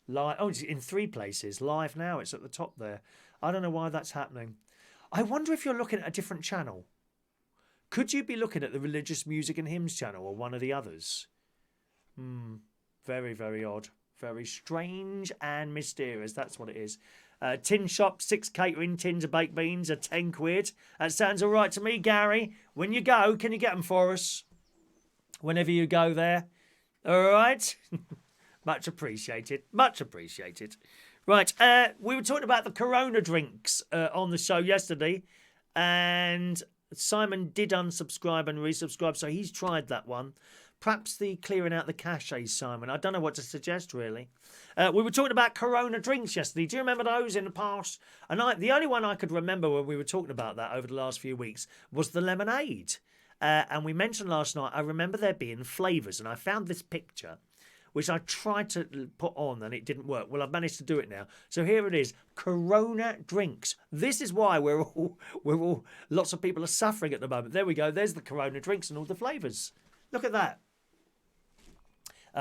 It's in 3 places. Live now. It's at the top there. I don't know why that's happening. I wonder if you're looking at a different channel. Could you be looking at the Religious Music and Hymns channel or one of the others? Very, very odd. Very strange and mysterious. That's what it is. Tin shop, 6 catering tins of baked beans are £10. That sounds all right to me, Gary. When you go, can you get them for us? Whenever you go there. All right? Much appreciated. Much appreciated. Right, we were talking about the Corona drinks on the show yesterday. And Simon did unsubscribe and resubscribe, so he's tried that one. Perhaps the clearing out the caches, Simon. I don't know what to suggest, really. We were talking about Corona drinks yesterday. Do you remember those in the past? And the only one I could remember when we were talking about that over the last few weeks was the lemonade. And we mentioned last night, I remember there being flavours. And I found this picture, which I tried to put on and it didn't work. Well, I've managed to do it now. So here it is. Corona drinks. This is why lots of people are suffering at the moment. There we go. There's the Corona drinks and all the flavours. Look at that.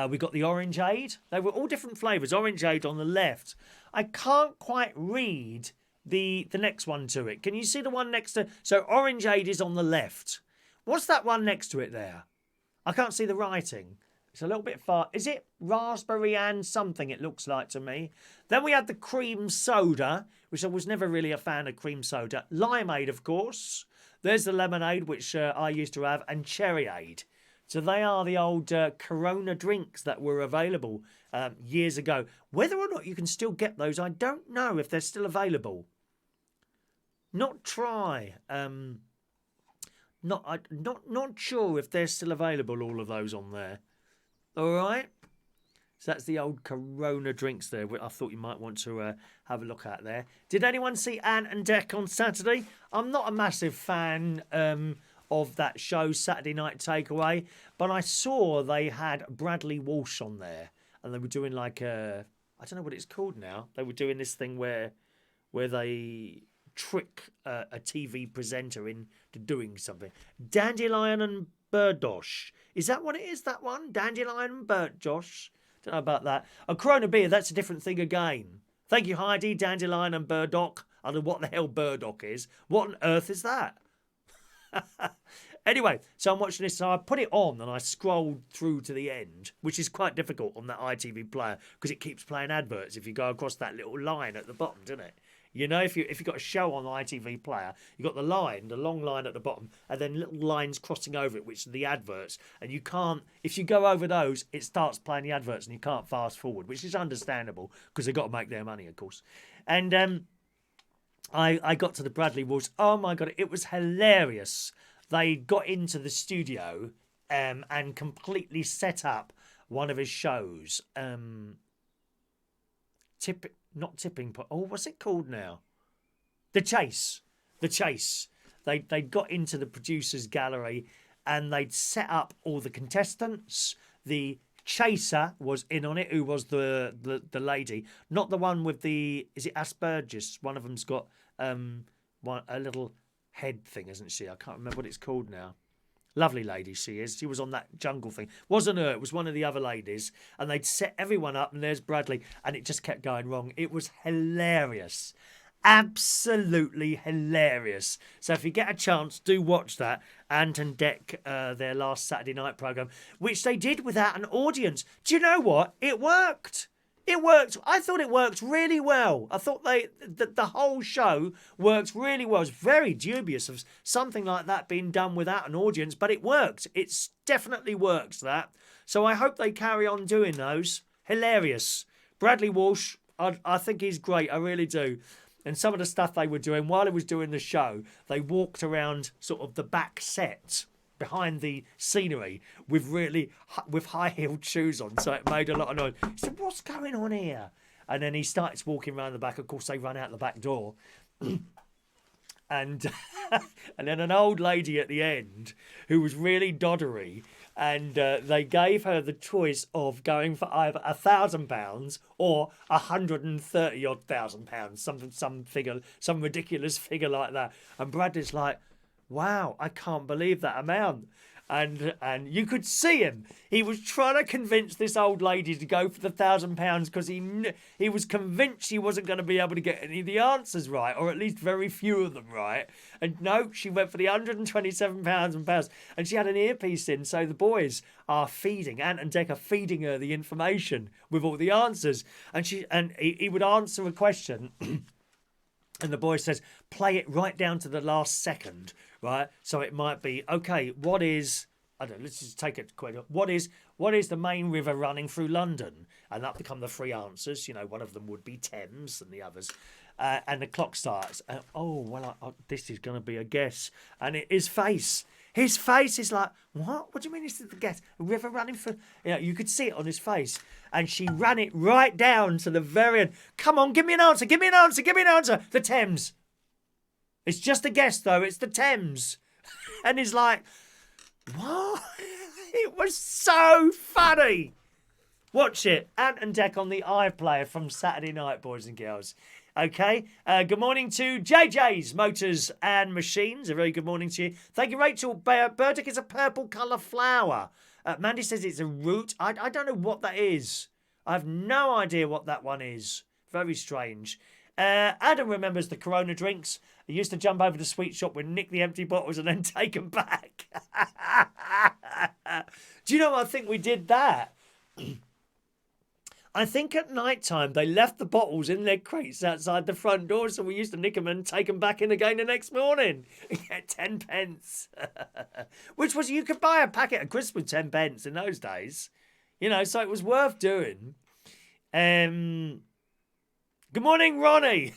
We got the orangeade. They were all different flavours. Orangeade on the left. I can't quite read the next one to it. Can you see the one next to... So orangeade is on the left. What's that one next to it there? I can't see the writing. It's a little bit far. Is it raspberry and something, it looks like to me? Then we had the cream soda, which I was never really a fan of cream soda. Limeade, of course. There's the lemonade, which I used to have, and cherryade. So they are the old Corona drinks that were available years ago. Whether or not you can still get those, I don't know if they're still available. Not try. Not sure if they're still available, all of those on there. All right. So that's the old Corona drinks there. I thought you might want to have a look at there. Did anyone see Ant and Dec on Saturday? I'm not a massive fan of that show, Saturday Night Takeaway, but I saw they had Bradley Walsh on there, and they were doing like I don't know what it's called now. They were doing this thing where they trick a TV presenter into doing something. Dandelion and Burdosh. Is that what it is, that one? Dandelion and Burdosh? Don't know about that. A Corona beer, that's a different thing again. Thank you, Heidi. Dandelion and Burdock. I don't know what the hell Burdock is. What on earth is that? Anyway, so I'm watching this, so I put it on and I scrolled through to the end, which is quite difficult on that ITV player because it keeps playing adverts if you go across that little line at the bottom, doesn't it? You know, if you've got a show on the ITV player, you've got the long line at the bottom, and then little lines crossing over it, which are the adverts. And you can't, if you go over those, it starts playing the adverts and you can't fast forward, which is understandable because they've got to make their money, of course. And I got to the Bradley Walsh. Oh my God, it was hilarious. They got into the studio and completely set up one of his shows. Not Tipping Point. Oh, what's it called now? The Chase. The Chase. They got into the producer's gallery and they'd set up all the contestants. The chaser was in on it, who was the lady. Not the one with the... Is it Asperger's? One of them's got a little head thing, isn't she? I can't remember what it's called now. Lovely lady she is. She was on that jungle thing. Wasn't her, it was one of the other ladies. And they'd set everyone up and there's Bradley. And it just kept going wrong. It was hilarious. Absolutely hilarious. So if you get a chance, do watch that. Ant and Dec, their last Saturday night programme, which they did without an audience. Do you know what? It worked. It worked. I thought it worked really well. I thought the whole show worked really well. I was very dubious of something like that being done without an audience, but it worked. It's definitely works, that. So I hope they carry on doing those. Hilarious. Bradley Walsh, I think he's great. I really do. And some of the stuff they were doing while he was doing the show, they walked around sort of the back set behind the scenery with high-heeled shoes on, so it made a lot of noise. He said, what's going on here? And then he starts walking around the back. Of course, they run out the back door. And then an old lady at the end who was really doddery, and they gave her the choice of going for either £1,000 or £130,000, some figure, some ridiculous figure like that. And Bradley's like, wow, I can't believe that amount. And you could see him. He was trying to convince this old lady to go for the £1,000 because he was convinced she wasn't going to be able to get any of the answers right, or at least very few of them right. And no, she went for the £127 and she had an earpiece in, so the boys are feeding, Ant and Dec are feeding her the information with all the answers. And he would answer a question. And the boy says, play it right down to the last second, right? So it might be, okay, what is, I don't know, let's just take it quick. What is the main river running through London? And that become the three answers. You know, one of them would be Thames and the others. And the clock starts. This is going to be a guess. And his face is like, what? What do you mean this is the guess? A river running through? You know, you could see it on his face. And she ran it right down to the very end. Come on, give me an answer, give me an answer, give me an answer. The Thames. It's just a guess, though. It's the Thames. And he's like, what? It was so funny. Watch it. Ant and Dec on the iPlayer from Saturday night, boys and girls. Okay. Good morning to JJ's Motors and Machines. A very good morning to you. Thank you, Rachel. Burdock is a purple colour flower. Mandy says it's a root. I don't know what that is. I have no idea what that one is. Very strange. Adam remembers the Corona drinks. He used to jump over the sweet shop and nick the empty bottles and then take them back. Do you know, I think we did that. I think at night time they left the bottles in their crates outside the front door, so we used to nick them and take them back in again the next morning. Get 10 pence. Which was, you could buy a packet of crisps with 10 pence in those days. You know, so it was worth doing. Good morning, Ronnie.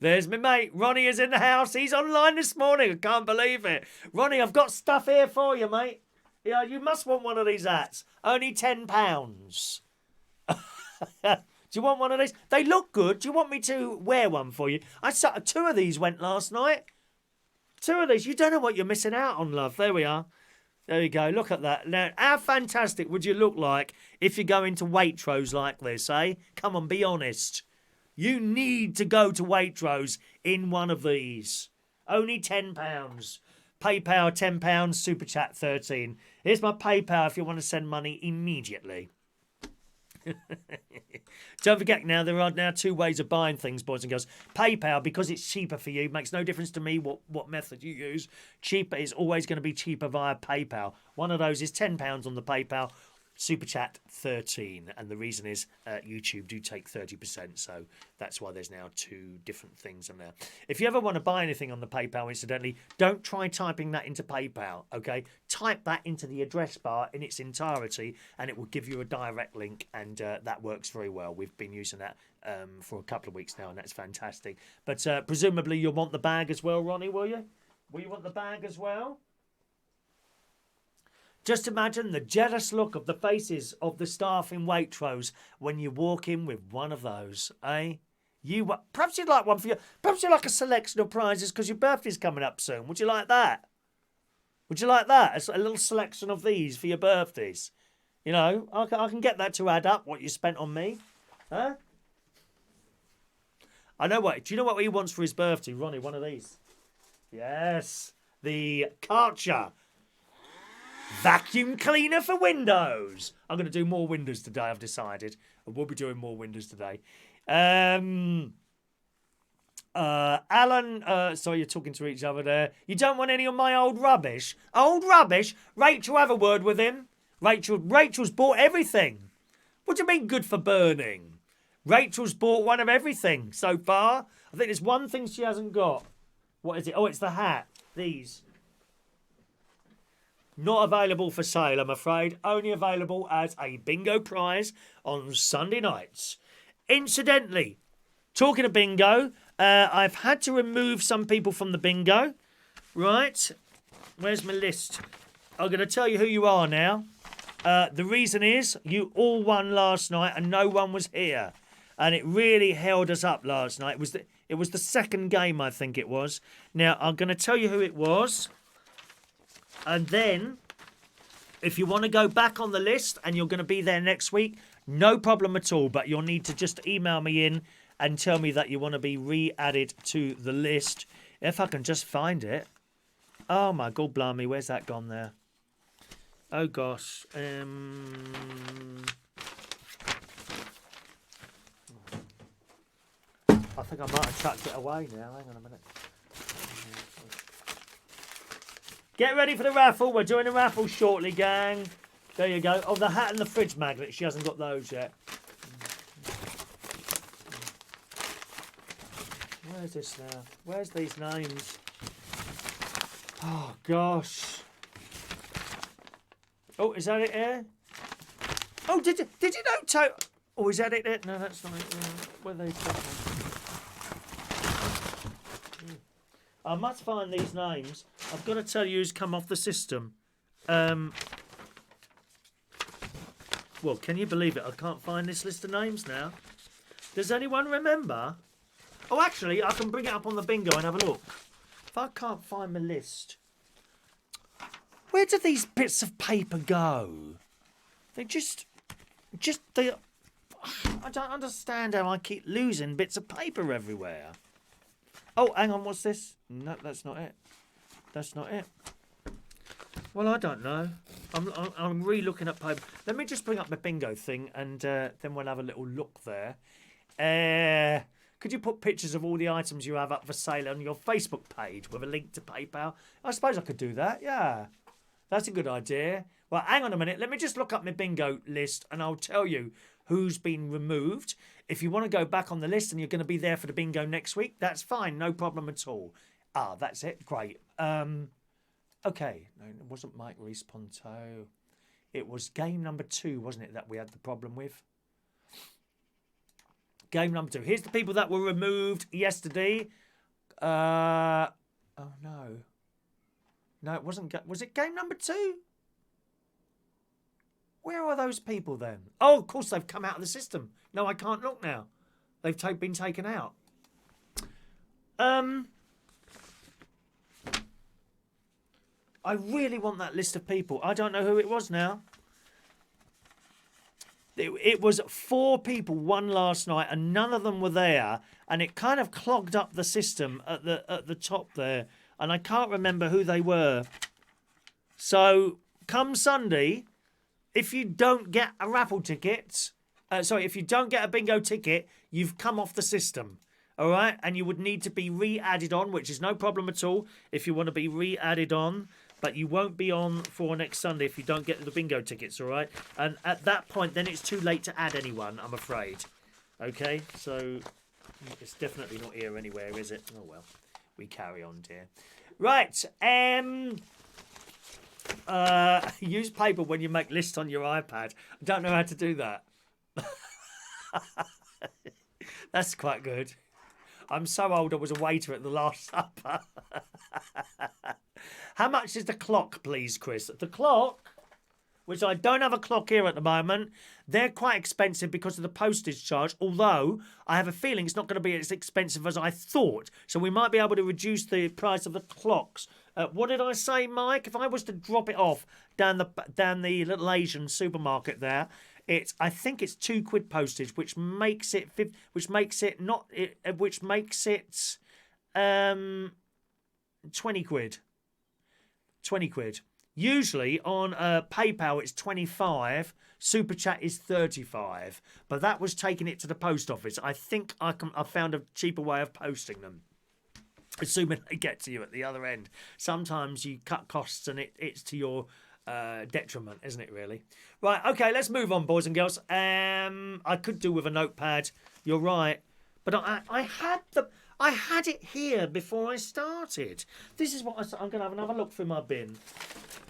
There's my mate. Ronnie is in the house. He's online this morning. I can't believe it. Ronnie, I've got stuff here for you, mate. Yeah, you must want one of these hats. Only £10. Do you want one of these? They look good. Do you want me to wear one for you? I saw 2 of these went last night. 2 of these. You don't know what you're missing out on, love. There we are. There you go. Look at that. Now, how fantastic would you look like if you go into Waitrose like this, eh? Come on, be honest. You need to go to Waitrose in one of these. Only £10. PayPal £10, Super Chat 13. Here's my PayPal if you want to send money immediately. Don't forget now, there are now 2 ways of buying things, boys and girls. PayPal, because it's cheaper for you, makes no difference to me what method you use. Cheaper is always going to be cheaper via PayPal. One of those is £10 on the PayPal. Super Chat 13, and the reason is YouTube do take 30%, so that's why there's now 2 different things on there. If you ever want to buy anything on the PayPal, incidentally, don't try typing that into PayPal, okay? Type that into the address bar in its entirety, and it will give you a direct link, and that works very well. We've been using that for a couple of weeks now, and that's fantastic. But presumably you'll want the bag as well, Ronnie, will you? Will you want the bag as well? Just imagine the jealous look of the faces of the staff in Waitrose when you walk in with one of those, eh? Perhaps you'd like one for you. Perhaps you'd like a selection of prizes because your birthday's coming up soon. Would you like that? Would you like that? A little selection of these for your birthdays. You know, I can get that to add up what you spent on me. Huh? I know what. Do you know what he wants for his birthday, Ronnie? One of these. Yes. The Karcher vacuum cleaner for windows. I'm going to do more windows today, I've decided. I will be doing more windows today. Alan, sorry, you're talking to each other there. You don't want any of my old rubbish? Old rubbish? Rachel, have a word with him. Rachel's bought everything. What do you mean good for burning? Rachel's bought one of everything so far. I think there's one thing she hasn't got. What is it? Oh, it's the hat. These. Not available for sale, I'm afraid. Only available as a bingo prize on Sunday nights. Incidentally, talking of bingo, I've had to remove some people from the bingo. Right. Where's my list? I'm going to tell you who you are now. The reason is you all won last night and no one was here. And it really held us up last night. It was the second game, I think it was. Now, I'm going to tell you who it was. And then, if you want to go back on the list and you're going to be there next week, no problem at all. But you'll need to just email me in and tell me that you want to be re-added to the list. If I can just find it. Oh, my God, blimey, where's that gone there? Oh, gosh. I think I might have chucked it away now. Hang on a minute. Get ready for the raffle. We're doing a raffle shortly, gang. There you go. Oh, the hat and the fridge magnet. She hasn't got those yet. Where's this now? Where's these names? Oh, gosh. Oh, is that it here? Oh, did you know? Oh, is that it there? No, that's not it. Where are they from? I must find these names. I've got to tell you who's come off the system. Well, can you believe it? I can't find this list of names now. Does anyone remember? Oh, actually, I can bring it up on the bingo and have a look. If I can't find my list. Where do these bits of paper go? They I don't understand how I keep losing bits of paper everywhere. Oh, hang on, what's this? No, that's not it. That's not it. Well, I don't know. I'm re-looking at paper. Let me just bring up my bingo thing and then we'll have a little look there. Could you put pictures of all the items you have up for sale on your Facebook page with a link to PayPal? I suppose I could do that, yeah. That's a good idea. Well, hang on a minute. Let me just look up my bingo list and I'll tell you who's been removed. If you want to go back on the list and you're going to be there for the bingo next week, that's fine. No problem at all. Ah, that's it. Great. Okay. No, it wasn't Mike Reese-Ponto. It was game number 2, wasn't it, that we had the problem with? Game number 2. Here's the people that were removed yesterday. Oh, no. No, it wasn't. Was it game number 2? Where are those people then? Oh, of course, they've come out of the system. No, I can't look now. They've been taken out. I really want that list of people. I don't know who it was now. It was 4 people won last night and none of them were there. And it kind of clogged up the system at the top there. And I can't remember who they were. So, come Sunday, if you don't get a raffle ticket... if you don't get a bingo ticket, you've come off the system. All right? And you would need to be re-added on, which is no problem at all if you want to be re-added on. But you won't be on for next Sunday if you don't get the bingo tickets, all right? And at that point, then it's too late to add anyone, I'm afraid. Okay? So, it's definitely not here anywhere, is it? Oh, well. We carry on, dear. Right. Use paper when you make lists on your iPad. I don't know how to do that. That's quite good. I'm so old I was a waiter at the Last Supper. How much is the clock, please, Chris? The clock, which I don't have a clock here at the moment, they're quite expensive because of the postage charge, although I have a feeling it's not going to be as expensive as I thought. So we might be able to reduce the price of the clocks. What did I say, Mike? If I was to drop it off down the little Asian supermarket there, I think it's £2 postage, which makes it 20 quid. 20 quid. Usually on PayPal it's 25, Super Chat is 35, but that was taking it to the post office. I think I found a cheaper way of posting them, assuming they get to you at the other end. Sometimes you cut costs and it's to your detriment, isn't it, really? Right, okay, let's move on, boys and girls. I could do with a notepad, you're right, but I had it here before I started. This is what I'm going to have another look through my bin.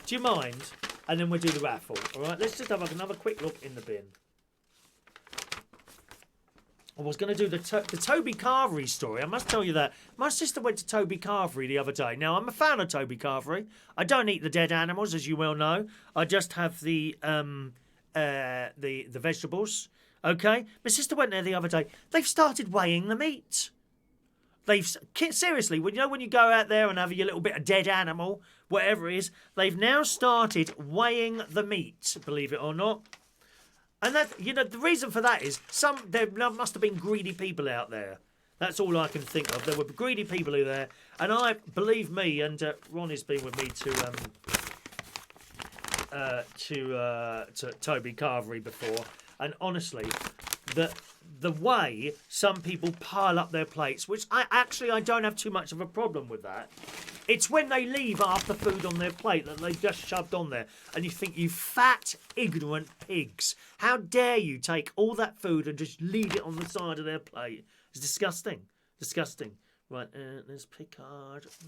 Do you mind? And then we'll do the raffle. All right, let's just have another quick look in the bin. I was going to do the Toby Carvery story. I must tell you that. My sister went to Toby Carvery the other day. Now, I'm a fan of Toby Carvery. I don't eat the dead animals, as you well know. I just have the vegetables. Okay? My sister went there the other day. They've started weighing the meat. Seriously, when you go out there and have your little bit of dead animal, whatever it is, they've now started weighing the meat, believe it or not. And that, the reason for that is there must have been greedy people out there. That's all I can think of. There were greedy people who were there, and believe me, and Ronnie's been with me to Toby Carvery before, and honestly, the way some people pile up their plates, which I don't have too much of a problem with that. It's when they leave after food on their plate that they've just shoved on there. And you think, you fat, ignorant pigs. How dare you take all that food and just leave it on the side of their plate? It's disgusting. Disgusting. Right, there's Picard. It's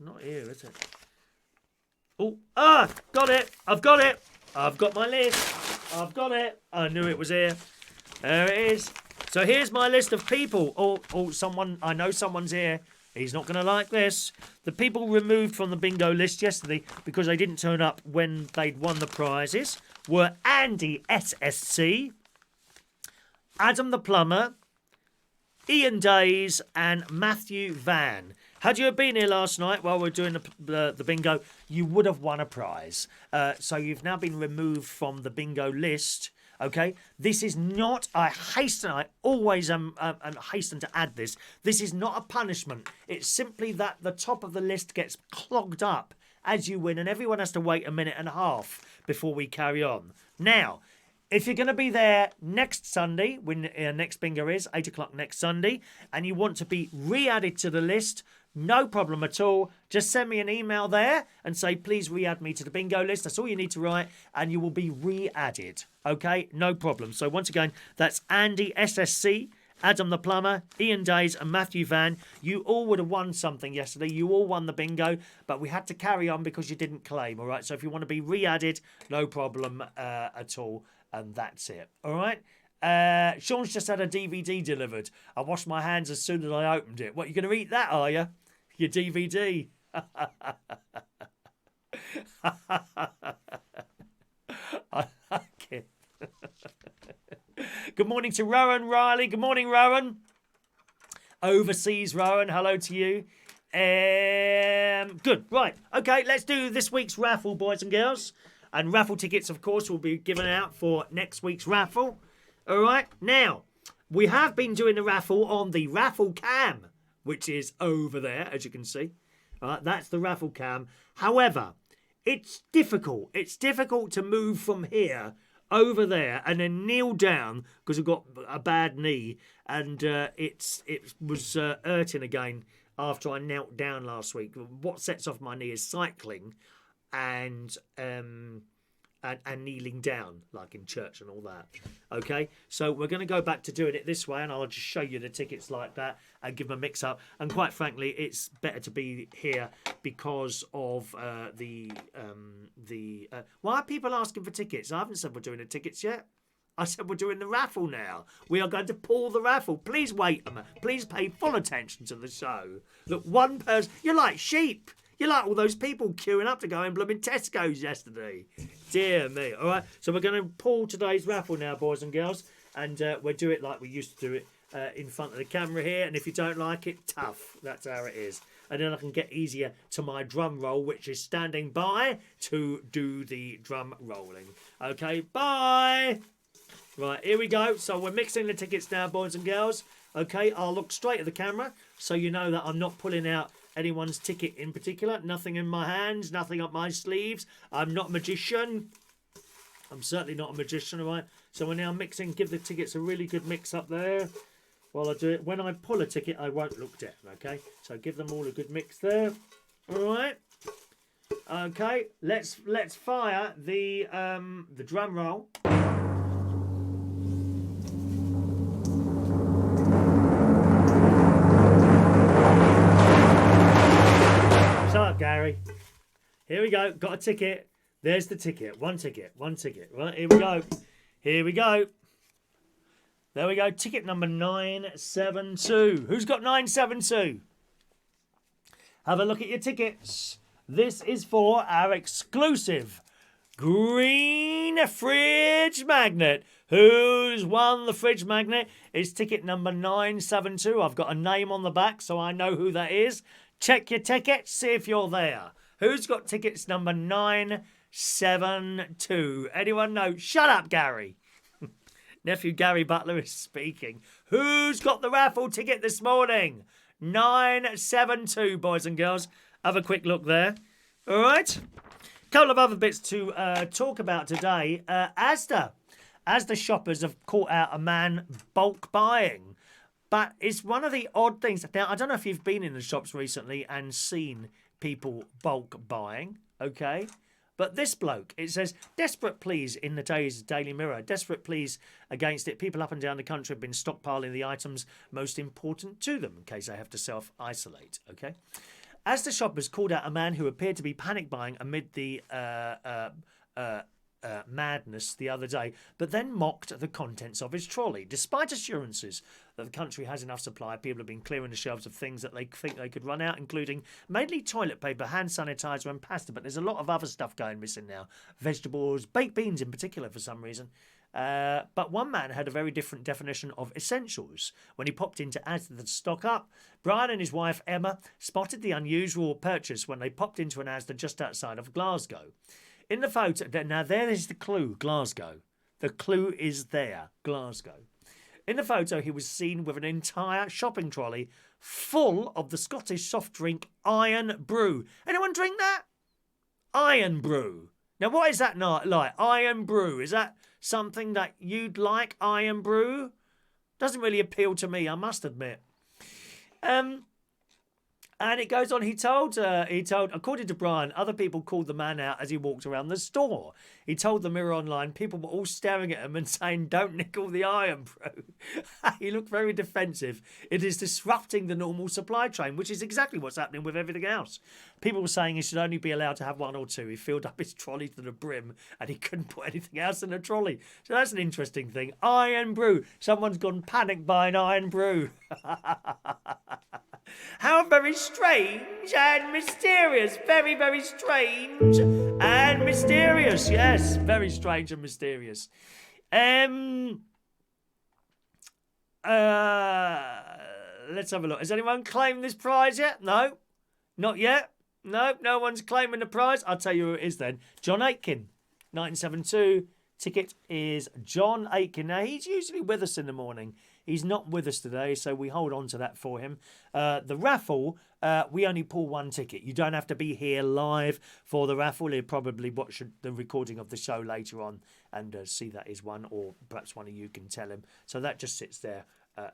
not here, is it? Oh, got it. I've got it. I've got my list. I've got it. I knew it was here. There it is. So here's my list of people. I know someone's here. He's not going to like this. The people removed from the bingo list yesterday because they didn't turn up when they'd won the prizes were Andy SSC, Adam the Plumber, Ian Days and Matthew Van. Had you been here last night while we were doing the bingo, you would have won a prize. So you've now been removed from the bingo list. Okay, this is not, I always hasten to add this. This is not a punishment. It's simply that the top of the list gets clogged up as you win and everyone has to wait a minute and a half before we carry on. Now, If you're going to be there next Sunday, when next bingo is, 8 o'clock next Sunday, and you want to be re-added to the list, no problem at all. Just send me an email there and say, please re-add me to the bingo list. That's all you need to write, and you will be re-added. Okay? No problem. So once again, that's Andy SSC, Adam the Plumber, Ian Days and Matthew Van. You all would have won something yesterday. You all won the bingo, but we had to carry on because you didn't claim, all right? So if you want to be re-added, no problem at all. And that's it. All right? Sean's just had a DVD delivered. I washed my hands as soon as I opened it. What, you going to eat that, are you? Your DVD. I like it. Good morning to Rowan Riley. Good morning, Rowan. Overseas Rowan, hello to you. Good. Right. Okay, let's do this week's raffle, boys and girls. And raffle tickets, of course, will be given out for next week's raffle. All right. Now, we have been doing the raffle on the raffle cam, which is over there, as you can see. All right, that's the raffle cam. However, it's difficult. It's difficult to move from here over there and then kneel down because I've got a bad knee. And it was hurting again after I knelt down last week. What sets off my knee is cycling and kneeling down, like in church and all that. Okay, so we're going to go back to doing it this way, and I'll just show you the tickets like that and give them a mix up. And quite frankly, it's better to be here because of why are people asking for tickets? I haven't said we're doing the tickets yet. I said we're doing the raffle now. We are going to pull the raffle. Please wait a minute. Please pay full attention to the show. Look, one person, you're like sheep. You're like all those people queuing up to go in blooming Tesco's yesterday. Dear me. All right, so we're going to pull today's raffle now, boys and girls. And we'll do it like we used to do it in front of the camera here. And if you don't like it, tough. That's how it is. And then I can get easier to my drum roll, which is standing by to do the drum rolling. Okay, bye. Right, here we go. So we're mixing the tickets now, boys and girls. Okay, I'll look straight at the camera so you know that I'm not pulling out anyone's ticket in particular. Nothing in my hands, nothing up my sleeves. I'm not a magician. I'm certainly not a magician, all right? So we're now mixing. Give the tickets a really good mix up there while I do it. When I pull a ticket, I won't look down, okay? So give them all a good mix there. All right. Okay, let's fire the drum roll. Shut up, Gary. Here we go. Got a ticket. There's the ticket. One ticket. One ticket. Right, here we go. Here we go. There we go. Ticket number 972. Who's got 972? Have a look at your tickets. This is for our exclusive green fridge magnet. Who's won the fridge magnet? It's ticket number 972. I've got a name on the back, so I know who that is. Check your tickets, see if you're there. Who's got tickets number 972? Anyone know? Shut up, Gary. Nephew Gary Butler is speaking. Who's got the raffle ticket this morning? 972, boys and girls. Have a quick look there. All right. Couple of other bits to talk about today. Asda shoppers have caught out a man bulk buying. But it's one of the odd things. Now, I don't know if you've been in the shops recently and seen people bulk buying, okay? But this bloke, it says, desperate pleas in the day's Daily Mirror. Desperate pleas against it. People up and down the country have been stockpiling the items most important to them in case they have to self-isolate, okay? As the shoppers called out a man who appeared to be panic buying amid the madness the other day, but then mocked the contents of his trolley. Despite assurances that the country has enough supply, people have been clearing the shelves of things that they think they could run out, including mainly toilet paper, hand sanitizer and pasta, but there's a lot of other stuff going missing now. Vegetables, baked beans in particular for some reason. But one man had a very different definition of essentials. When he popped into Asda to stock up, Brian and his wife Emma spotted the unusual purchase when they popped into an Asda just outside of Glasgow. In the photo, now there is the clue, Glasgow. The clue is there, Glasgow. In the photo, he was seen with an entire shopping trolley full of the Scottish soft drink Iron Brew. Anyone drink that? Iron Brew. Now, what is that like? Iron Brew. Is that something that you'd like, Iron Brew? Doesn't really appeal to me, I must admit. And it goes on, he told, according to Brian, other people called the man out as he walked around the store. He told the Mirror Online, people were all staring at him and saying, don't nickel the Iron Brew. He looked very defensive. It is disrupting the normal supply chain, which is exactly what's happening with everything else. People were saying he should only be allowed to have one or two. He filled up his trolley to the brim and he couldn't put anything else in the trolley. So that's an interesting thing. Iron Brew. Someone's gone panic buying Iron Brew. How very strange and mysterious. Very, very strange and mysterious. Yes, very strange and mysterious. Let's have a look. Has anyone claimed this prize yet? No, not yet. No one's claiming the prize. I'll tell you who it is then. John Aitken, 1972. Ticket is John Aitken. Now, he's usually with us in the morning. He's not with us today, so we hold on to that for him. The raffle, we only pull one ticket. You don't have to be here live for the raffle. You'll probably watch the recording of the show later on and see that is one, or perhaps one of you can tell him. So that just sits there.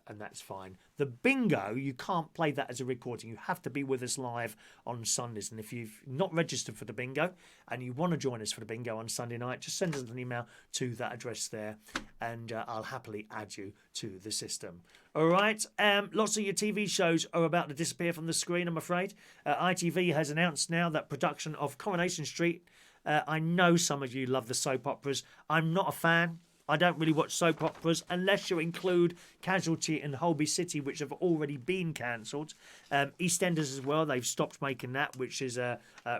And that's fine. The bingo, you can't play that as a recording. You have to be with us live on Sundays. And if you've not registered for the bingo and you want to join us for the bingo on Sunday night, just send us an email to that address there and I'll happily add you to the system. All right. Lots of your TV shows are about to disappear from the screen, I'm afraid. ITV has announced now that production of Coronation Street. I know some of you love the soap operas. I'm not a fan. I don't really watch soap operas unless you include Casualty and Holby City, which have already been cancelled. EastEnders as well, they've stopped making that, which is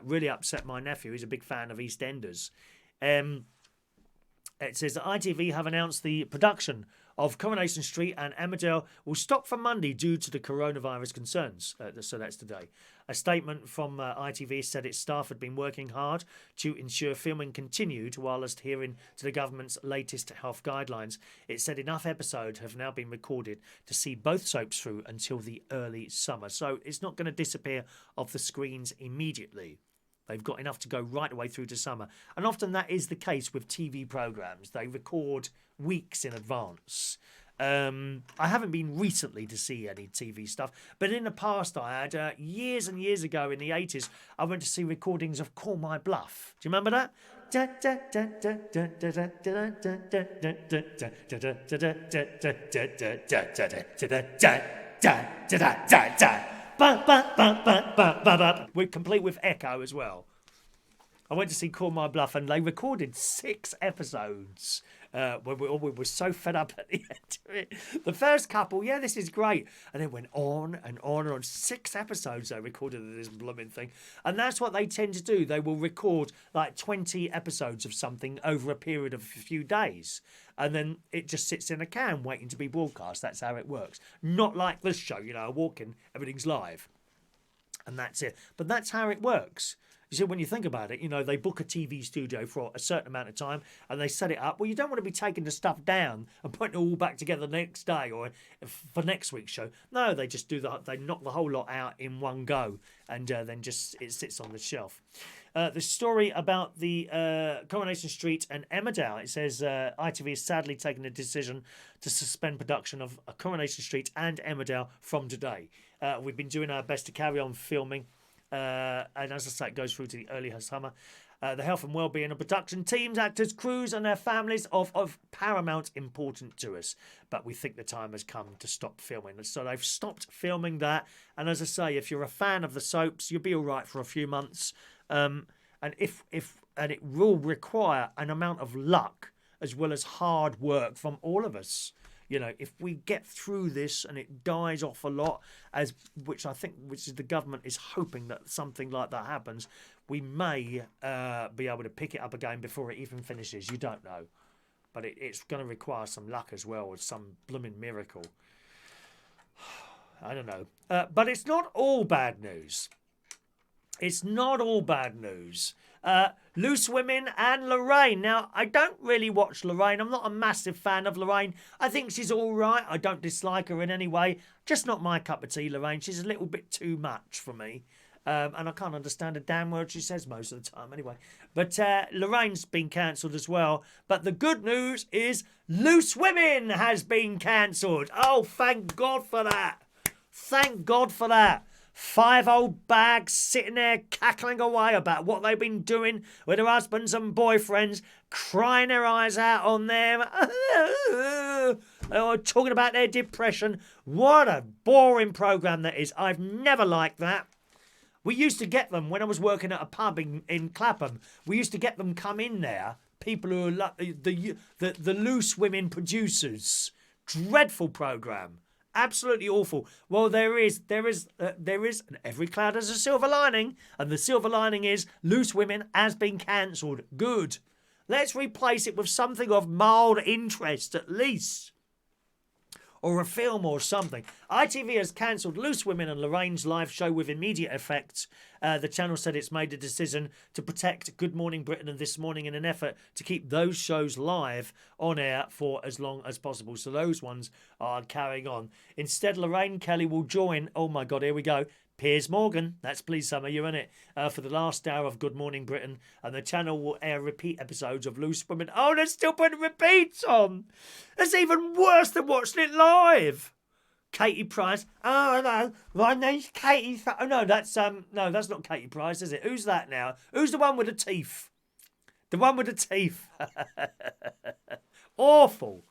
really upset my nephew. He's a big fan of EastEnders. It says that ITV have announced the production of Coronation Street and Emmerdale will stop from Monday due to the coronavirus concerns. So that's today. A statement from ITV said its staff had been working hard to ensure filming continued whilst adhering to the government's latest health guidelines. It said enough episodes have now been recorded to see both soaps through until the early summer. So it's not going to disappear off the screens immediately. They've got enough to go right away through to summer. And often that is the case with TV programmes. They record weeks in advance. I haven't been recently to see any TV stuff, but in the past I had, years and years ago in the 80s, I went to see recordings of Call My Bluff. Do you remember that? We're complete with echo as well. I went to see Call My Bluff and they recorded 6 episodes when we were so fed up at the end of it. The first couple, yeah, this is great. And it went on and on and on. 6 episodes they recorded of this blooming thing. And that's what they tend to do. They will record like 20 episodes of something over a period of a few days. And then it just sits in a can waiting to be broadcast. That's how it works. Not like this show, you know, I walk in, everything's live. And that's it. But that's how it works. You see, when you think about it, you know, they book a TV studio for a certain amount of time and they set it up. Well, you don't want to be taking the stuff down and putting it all back together the next day or for next week's show. No, they just they knock the whole lot out in one go and then just it sits on the shelf. The story about the Coronation Street and Emmerdale, it says ITV has sadly taken a decision to suspend production of Coronation Street and Emmerdale from today. We've been doing our best to carry on filming. And as I say, it goes through to the early summer. The health and well-being of production teams, actors, crews and their families of paramount importance to us. But we think the time has come to stop filming. So they've stopped filming that. And as I say, if you're a fan of the soaps, you'll be all right for a few months. And it will require an amount of luck as well as hard work from all of us. You know, if we get through this and it dies off a lot, which is the government is hoping that something like that happens, we may be able to pick it up again before it even finishes. You don't know. But it's going to require some luck as well, or some blooming miracle. I don't know. But it's not all bad news. It's not all bad news. Loose Women and Lorraine. Now, I don't really watch Lorraine. I'm not a massive fan of Lorraine. I think she's all right. I don't dislike her in any way. Just not my cup of tea, Lorraine. She's a little bit too much for me. And I can't understand a damn word she says most of the time anyway. But Lorraine's been cancelled as well. But the good news is Loose Women has been cancelled. Oh, thank God for that. Thank God for that. 5 old bags sitting there cackling away about what they've been doing with their husbands and boyfriends, crying their eyes out on them, talking about their depression. What a boring programme that is. I've never liked that. We used to get them when I was working at a pub in Clapham. We used to get them come in there, people who are the Loose Women producers. Dreadful programme. Absolutely awful. Well, there is, and every cloud has a silver lining, and the silver lining is Loose Women has been cancelled. Good. Let's replace it with something of mild interest at least. Or a film or something. ITV has cancelled Loose Women and Lorraine's live show with immediate effect. The channel said it's made a decision to protect Good Morning Britain and This Morning in an effort to keep those shows live on air for as long as possible. So those ones are carrying on. Instead, Lorraine Kelly will join, oh my God, here we go, Piers Morgan, that's Please Summer You, innit? For the last hour of Good Morning Britain, and the channel will air repeat episodes of Loose Women. Oh, they're still putting repeats on. That's even worse than watching it live. Katie Price. Oh no, my name's Katie. Oh no, that's not Katie Price, is it? Who's that now? Who's the one with the teeth? The one with the teeth. Awful.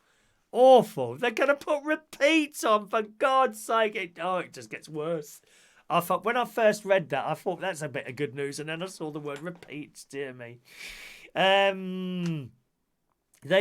Awful. They're gonna put repeats on, for God's sake. It just gets worse. I thought, when I first read that, I thought that's a bit of good news, and then I saw the word repeats. Dear me. There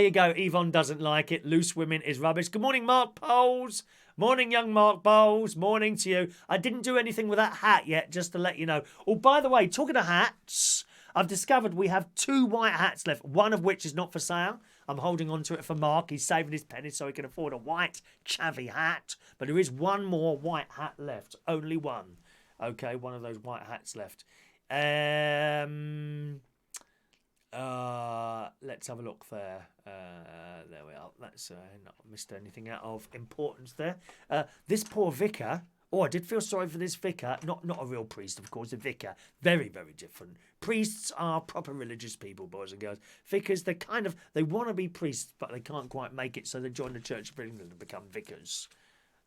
you go. Yvonne doesn't like it. Loose Women is rubbish. Good morning, Mark Bowles. Morning, young Mark Bowles. Morning to you. I didn't do anything with that hat yet, just to let you know. Oh, by the way, talking of hats, I've discovered we have 2 white hats left, one of which is not for sale. I'm holding on to it for Mark. He's saving his pennies so he can afford a white chavvy hat. But there is one more white hat left. Only one. Okay, one of those white hats left. Let's have a look there. There we are. That's not missed anything out of importance there. This poor vicar. Oh, I did feel sorry for this vicar. Not a real priest, of course, a vicar. Very, very different. Priests are proper religious people, boys and girls. Vicars, they want to be priests, but they can't quite make it, so they join the Church of England and become vicars.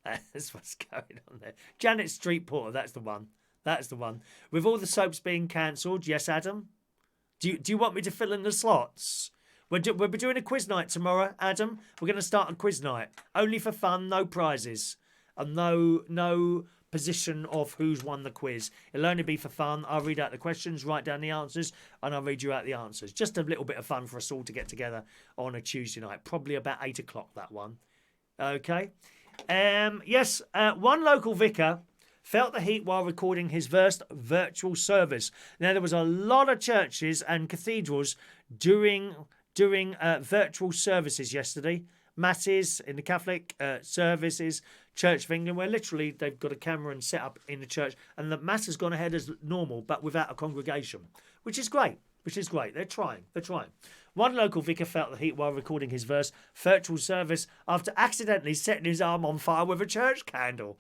That's what's going on there. Janet Street Porter, that's the one. That's the one. With all the soaps being cancelled, yes, Adam? Do you want me to fill in the slots? We'll be doing a quiz night tomorrow, Adam. We're going to start a quiz night. Only for fun, no prizes. And no position of who's won the quiz. It'll only be for fun. I'll read out the questions, write down the answers, and I'll read you out the answers. Just a little bit of fun for us all to get together on a Tuesday night. Probably about 8 o'clock, that one. Okay. Yes, one local vicar felt the heat while recording his first virtual service. Now, there was a lot of churches and cathedrals doing virtual services yesterday. Masses in the Catholic services, Church of England, where literally they've got a camera and set up in the church, and the mass has gone ahead as normal, but without a congregation, which is great. They're trying. One local vicar felt the heat while recording his first virtual service after accidentally setting his arm on fire with a church candle.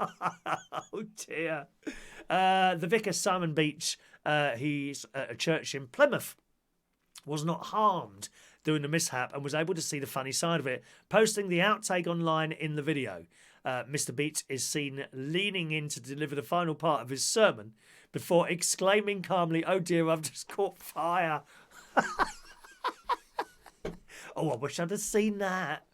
Oh dear. The vicar, Simon Beach, he's at a church in Plymouth, was not harmed during the mishap and was able to see the funny side of it, posting the outtake online in the video. Mr. Beach is seen leaning in to deliver the final part of his sermon before exclaiming calmly, "Oh dear, I've just caught fire." Oh, I wish I'd have seen that.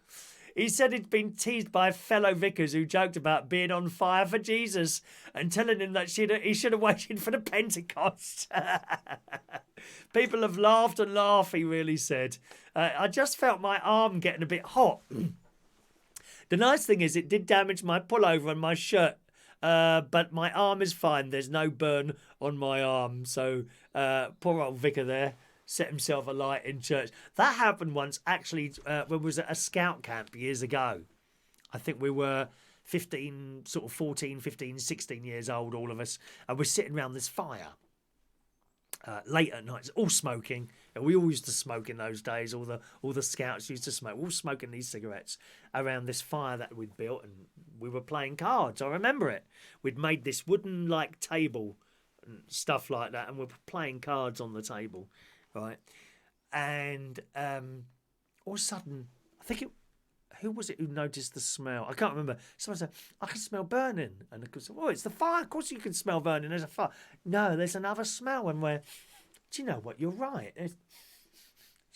He said he'd been teased by fellow vicars who joked about being on fire for Jesus and telling him that he should have waited for the Pentecost. People have laughed and laughed, he really said. I just felt my arm getting a bit hot. The nice thing is it did damage my pullover and my shirt, but my arm is fine. There's no burn on my arm. So poor old vicar there set himself alight in church. That happened once, actually, when we was at a scout camp years ago. I think we were 15, sort of 14, 15, 16 years old, all of us, and we're sitting around this fire late at night, all smoking. And we all used to smoke in those days. All the scouts used to smoke. All smoking these cigarettes around this fire that we'd built, and we were playing cards. I remember it. We'd made this wooden like table and stuff like that, and we're playing cards on the table, right? And all of a sudden, I think who was it who noticed the smell? I can't remember. Someone said, I can smell burning. And I said, oh, it's the fire. Of course you can smell burning. There's a fire. No, there's another smell. And do you know what? You're right. It's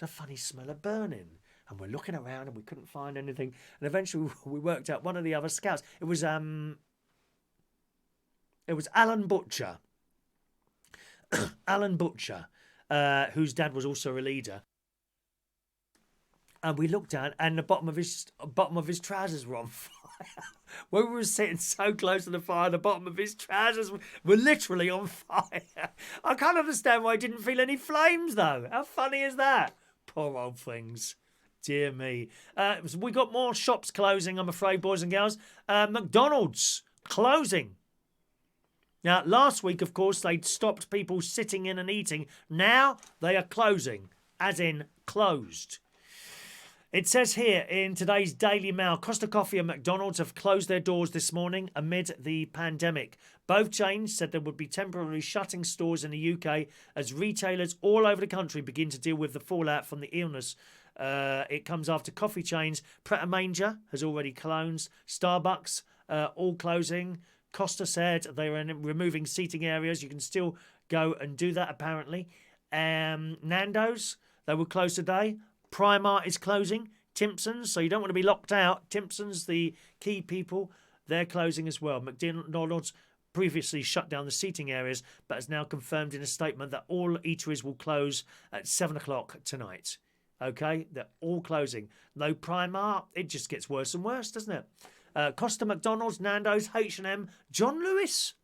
a funny smell of burning. And we're looking around and we couldn't find anything. And eventually we worked out one of the other scouts. It was Alan Butcher. Alan Butcher, whose dad was also a leader. And we looked down, and the bottom of his trousers were on fire. When we were sitting so close to the fire, the bottom of his trousers were literally on fire. I can't understand why he didn't feel any flames, though. How funny is that? Poor old things. Dear me. We got more shops closing, I'm afraid, boys and girls. McDonald's closing. Now, last week, of course, they'd stopped people sitting in and eating. Now they are closing, as in closed. It says here in today's Daily Mail, Costa Coffee and McDonald's have closed their doors this morning amid the pandemic. Both chains said they would be temporarily shutting stores in the UK as retailers all over the country begin to deal with the fallout from the illness. It comes after coffee chains. Pret a Manger has already closed. Starbucks all closing. Costa said they were removing seating areas. You can still go and do that, apparently. Nando's, they were closed today. Primark is closing. Timpsons, so you don't want to be locked out. Timpsons, the key people, they're closing as well. McDonald's previously shut down the seating areas, but has now confirmed in a statement that all eateries will close at 7 o'clock tonight. Okay, they're all closing. No Primark, it just gets worse and worse, doesn't it? Costa, McDonald's, Nando's, H&M, John Lewis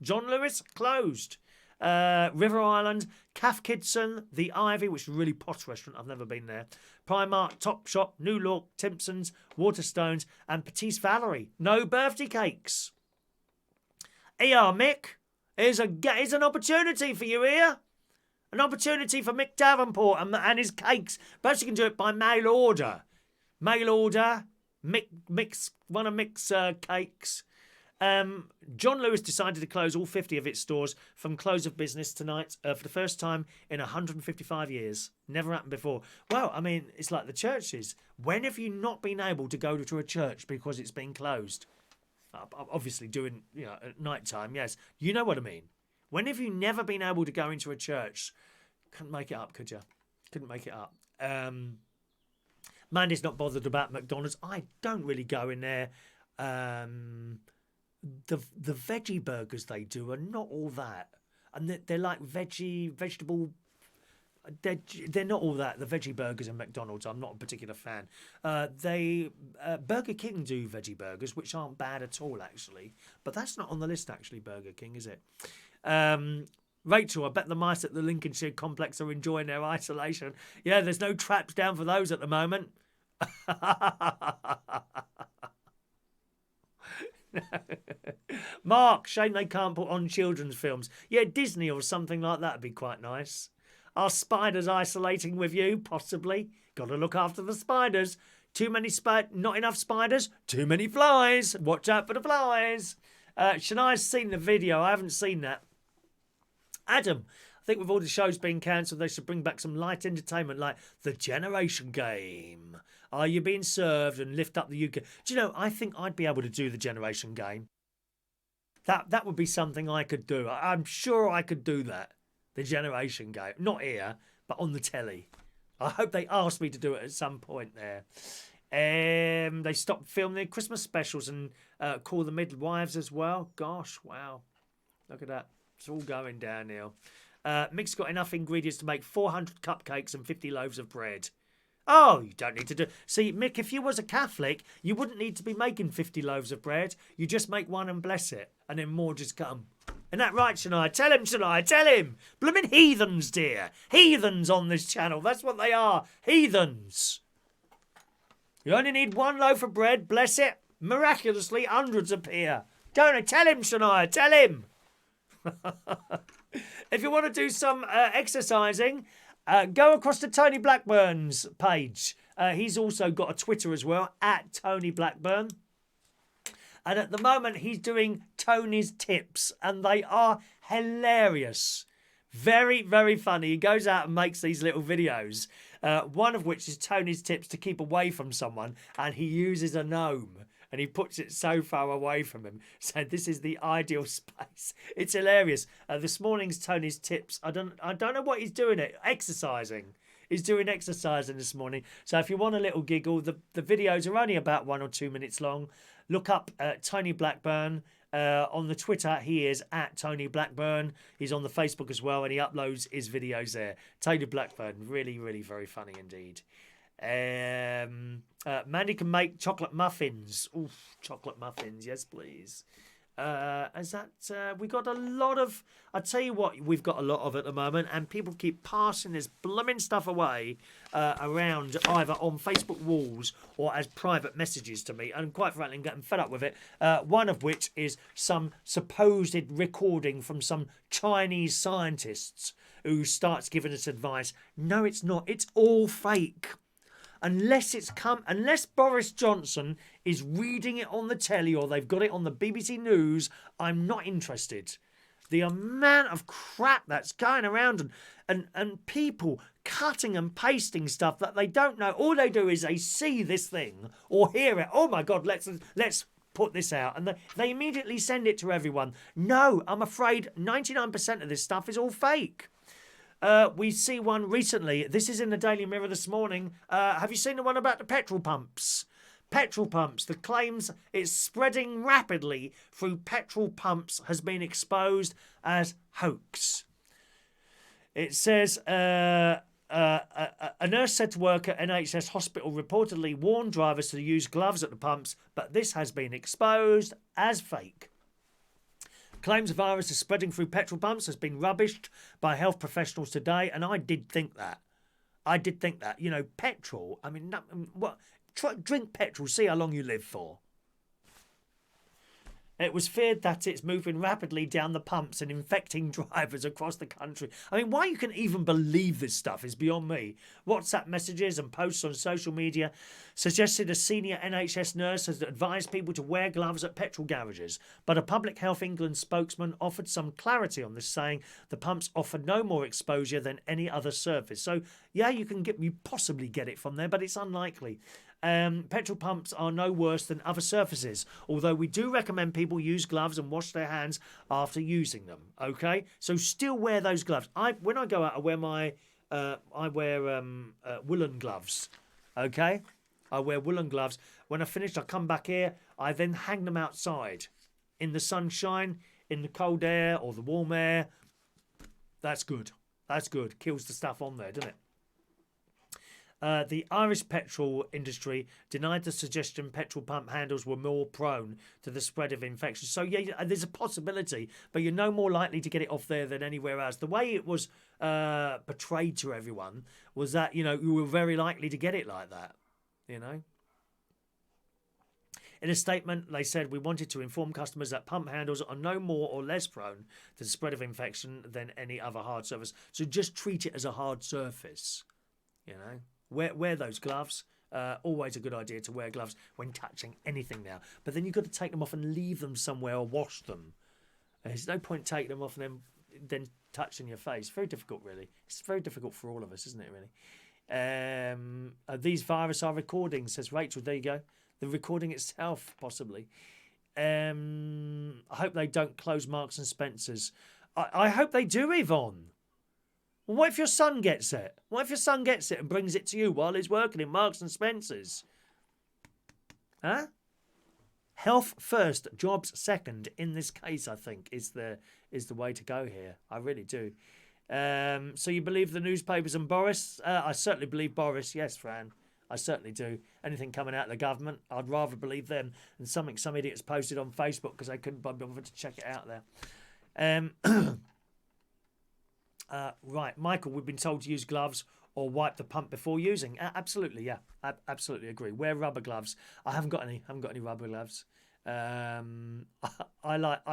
closed. River Island, Cath Kidston, The Ivy, which is a really posh restaurant, I've never been there. Primark, Topshop, New Look, Timpsons, Waterstones, and Petite Valerie. No birthday cakes. Here, Mick, here's an opportunity for you here. An opportunity for Mick Davenport and his cakes. Perhaps you can do it by mail order. Mail order, one of Mick's cakes. John Lewis decided to close all 50 of its stores from close of business tonight for the first time in 155 years. Never happened before. Well, I mean, it's like the churches. When have you not been able to go to a church because it's been closed? Obviously doing, at night time, yes. You know what I mean. When have you never been able to go into a church? Couldn't make it up, could you? Couldn't make it up. Mandy's not bothered about McDonald's. I don't really go in there. The veggie burgers they do are not all that, and they're like vegetable. They're not all that. The veggie burgers in McDonald's, I'm not a particular fan. Burger King do veggie burgers, which aren't bad at all actually, but that's not on the list actually. Burger King, is it? Rachel, I bet the mice at the Lincolnshire complex are enjoying their isolation. Yeah, there's no traps down for those at the moment. Mark, shame they can't put on children's films. Yeah, Disney or something like that would be quite nice. Are spiders isolating with you? Possibly. Got to look after the spiders. Too many not enough spiders. Too many flies. Watch out for the flies. Shania's seen the video. I haven't seen that. Adam, I think with all the shows being cancelled, they should bring back some light entertainment like the Generation Game. Are you being served? And lift up the UK. Do you know, I think I'd be able to do the Generation Game. That would be something I could do. I'm sure I could do that. The Generation Game. Not here, but on the telly. I hope they ask me to do it at some point there. They stopped filming their Christmas specials and Call the Midwives as well. Gosh, wow. Look at that. It's all going downhill. Mick's got enough ingredients to make 400 cupcakes and 50 loaves of bread. Oh, you don't need to do... See, Mick, if you was a Catholic, you wouldn't need to be making 50 loaves of bread. You just make one and bless it, and then more just come. Isn't that right, Shania? Tell him, Shania, tell him. Blooming heathens, dear. Heathens on this channel. That's what they are. Heathens. You only need one loaf of bread, bless it. Miraculously, hundreds appear. Don't I? Tell him, Shania, tell him. If you want to do some exercising... go across to Tony Blackburn's page. He's also got a Twitter as well, @Tony Blackburn. And at the moment, he's doing Tony's tips, and they are hilarious. Very, very funny. He goes out and makes these little videos, one of which is Tony's tips to keep away from someone, and he uses a gnome. And he puts it so far away from him. So this is the ideal space. It's hilarious. This morning's Tony's tips. I don't know what he's doing. Exercising. He's doing exercising this morning. So if you want a little giggle, the videos are only about 1 or 2 minutes long. Look up Tony Blackburn. On the Twitter, he is at Tony Blackburn. He's on the Facebook as well, and he uploads his videos there. Tony Blackburn, really, really very funny indeed. Mandy can make chocolate muffins. Oof, chocolate muffins, yes please. Is that we got a lot of, I tell you what, we've got a lot of at the moment, and people keep passing this blooming stuff away around either on Facebook walls or as private messages to me, and quite frankly I'm getting fed up with it. One of which is some supposed recording from some Chinese scientists who starts giving us advice. No, it's not, it's all fake. Unless Boris Johnson is reading it on the telly or they've got it on the BBC News, I'm not interested. The amount of crap that's going around and people cutting and pasting stuff that they don't know. All they do is they see this thing or hear it. Oh my God, let's put this out. And they immediately send it to everyone. No, I'm afraid 99% of this stuff is all fake. We see one recently. This is in the Daily Mirror this morning. Have you seen the one about the petrol pumps? Petrol pumps. The claims it's spreading rapidly through petrol pumps has been exposed as hoax. It says a nurse said to work at NHS hospital reportedly warned drivers to use gloves at the pumps, but this has been exposed as fake. Claims the virus is spreading through petrol pumps has been rubbished by health professionals today, and I did think that. You know, petrol, I mean, drink petrol, see how long you live for. It was feared that it's moving rapidly down the pumps and infecting drivers across the country. I mean, why you can even believe this stuff is beyond me. WhatsApp messages and posts on social media suggested a senior NHS nurse has advised people to wear gloves at petrol garages. But a Public Health England spokesman offered some clarity on this, saying the pumps offer no more exposure than any other surface. So, yeah, you possibly get it from there, but it's unlikely. Petrol pumps are no worse than other surfaces, although we do recommend people use gloves and wash their hands after using them. Okay, so still wear those gloves. When I go out, I wear woolen gloves. Okay, I wear woolen gloves. When I finish, I come back here. I then hang them outside in the sunshine, in the cold air or the warm air. That's good. That's good. Kills the stuff on there, doesn't it? The Irish petrol industry denied the suggestion petrol pump handles were more prone to the spread of infection. So, yeah, there's a possibility, but you're no more likely to get it off there than anywhere else. The way it was portrayed to everyone was that, you know, you were very likely to get it like that, you know. In a statement, they said, we wanted to inform customers that pump handles are no more or less prone to the spread of infection than any other hard surface. So just treat it as a hard surface, you know. Wear those gloves. Always a good idea to wear gloves when touching anything now. But then you've got to take them off and leave them somewhere or wash them. There's no point taking them off and then touching your face. Very difficult, really. It's very difficult for all of us, isn't it, really? These viruses are recordings, says Rachel. There you go. The recording itself, possibly. I hope they don't close Marks and Spencer's. I hope they do, Yvonne. Well, what if your son gets it? What if your son gets it and brings it to you while he's working in Marks and Spencer's? Huh? Health first, jobs second. In this case, I think is the way to go here. I really do. So you believe the newspapers and Boris? I certainly believe Boris. Yes, Fran. I certainly do. Anything coming out of the government, I'd rather believe them than something some idiots posted on Facebook because they couldn't bother to check it out there. Right, Michael, we've been told to use gloves or wipe the pump before using. Absolutely, yeah. I absolutely agree. Wear rubber gloves. I haven't got any rubber gloves. I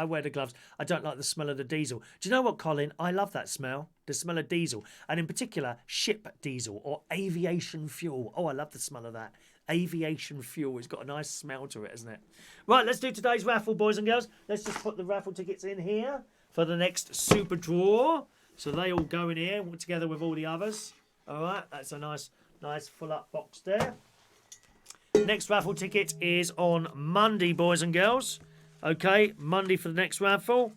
wear the gloves. I don't like the smell of the diesel. Do you know what, Colin? I love that smell. The smell of diesel. And in particular, ship diesel or aviation fuel. Oh, I love the smell of that. aviation fuel. It's got a nice smell to it, hasn't it? Right, let's do today's raffle, boys and girls. Let's just put the raffle tickets in here for the next super draw. So they all go in here together with all the others. All right, that's a nice full up box there. Next raffle ticket is on Monday, boys and girls. Okay, Monday for the next raffle.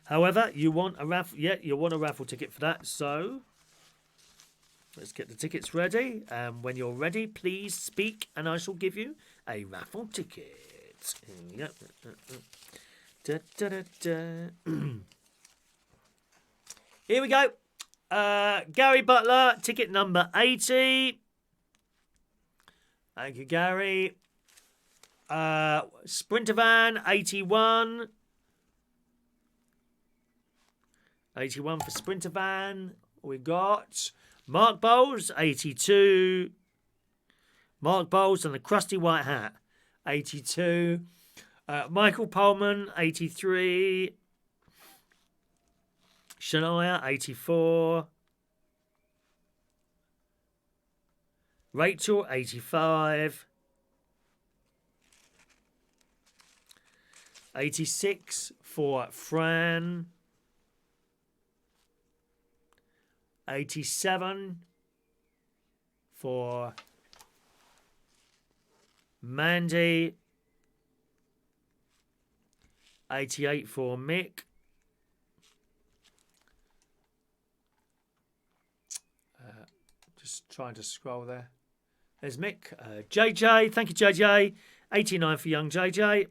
However, you want a raffle. Yeah, you want a raffle ticket for that. So let's get the tickets ready. And when you're ready, please speak, and I shall give you a raffle ticket. Yep. Da, da, da, da. Here we go. Gary Butler, ticket number 80. Thank you, Gary. Sprinter Van, 81. 81 for Sprinter Van. We got Mark Bowles, 82. Mark Bowles and the crusty white hat, 82. Michael Pullman, 83. Shania, 84. Rachel, 85. 86 for Fran. 87 for Mandy. 88 for Mick. Just trying to scroll there. There's Mick. JJ, thank you, JJ. 89 for young JJ.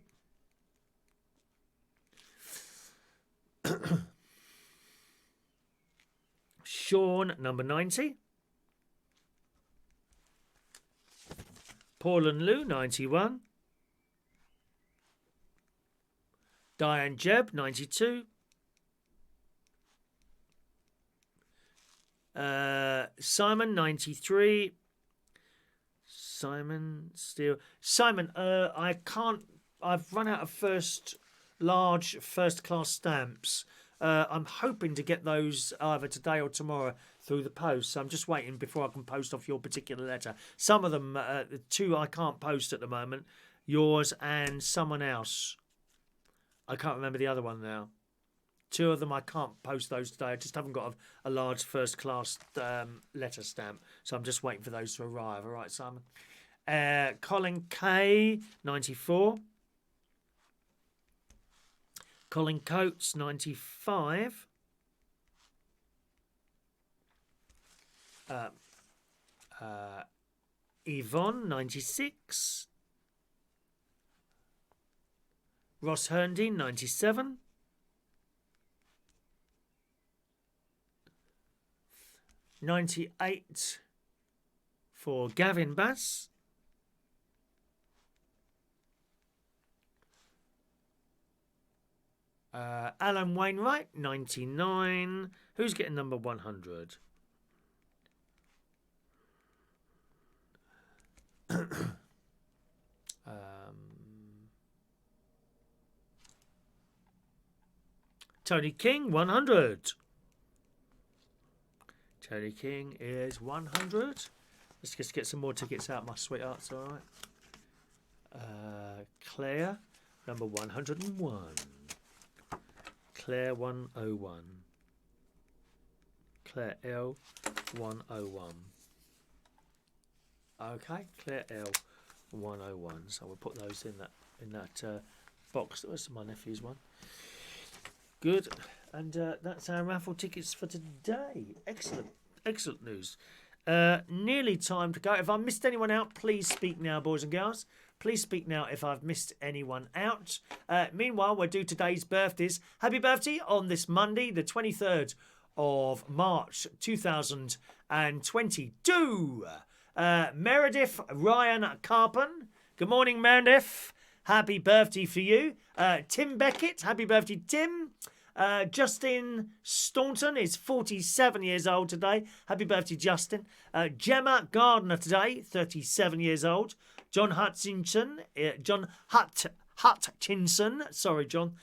Sean, number 90. Paul and Lou, 91. Diane Jebb, 92. Simon, 93. Simon still. Simon, I've run out of large first class stamps. I'm hoping to get those either today or tomorrow through the post. So I'm just waiting before I can post off your particular letter. Some of them, the two I can't post at the moment. Yours and someone else. I can't remember the other one now. Two of them I can't post those today. I just haven't got a large first class letter stamp. So I'm just waiting for those to arrive. All right, Simon. Colin K, 94. Colin Coates, 95. Yvonne, 96. Ross Herndine, 97. $98 for Gavin Bass. Alan Wainwright, 99. Who's getting number 100? Tony King, 100. Tony King is 100. Let's just get some more tickets out, my sweethearts, all right. Claire, number 101. Claire 101. Claire L 101. Okay, Claire L 101. So we'll put those in that box. That was my nephew's one. Good. And that's our raffle tickets for today. Excellent. Excellent news. Nearly time to go. If I missed anyone out, please speak now, boys and girls. Please speak now if I've missed anyone out. Meanwhile, we'll do today's birthdays. Happy birthday on this Monday, the 23rd of March 2022. Merridith Ryan Carpen. Good morning, Merridith. Happy birthday for you. Tim Beckett. Happy birthday, Tim. Justin Staunton is 47 years old today. Happy birthday, Justin. Gemma Gardner today, 37 years old. John Hutchinson, sorry, John,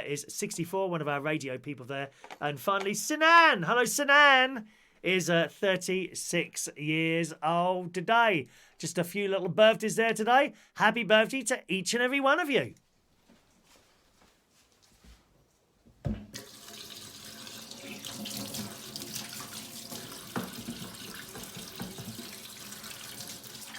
is 64, one of our radio people there. And finally, Sinan. Hello, Sinan. is 36 years old today. Just a few little birthdays there today. Happy birthday to each and every one of you.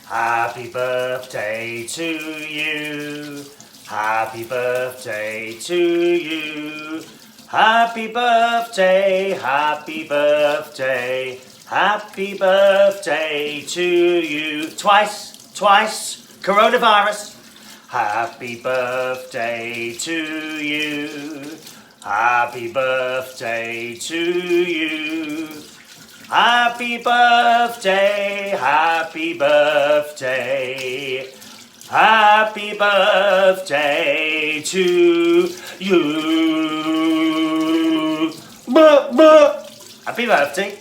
Happy birthday to you. Happy birthday to you. Happy birthday, happy birthday, happy birthday to you. Twice, coronavirus. Happy birthday to you. Happy birthday to you. Happy birthday, happy birthday, happy birthday to you. Happy birthday.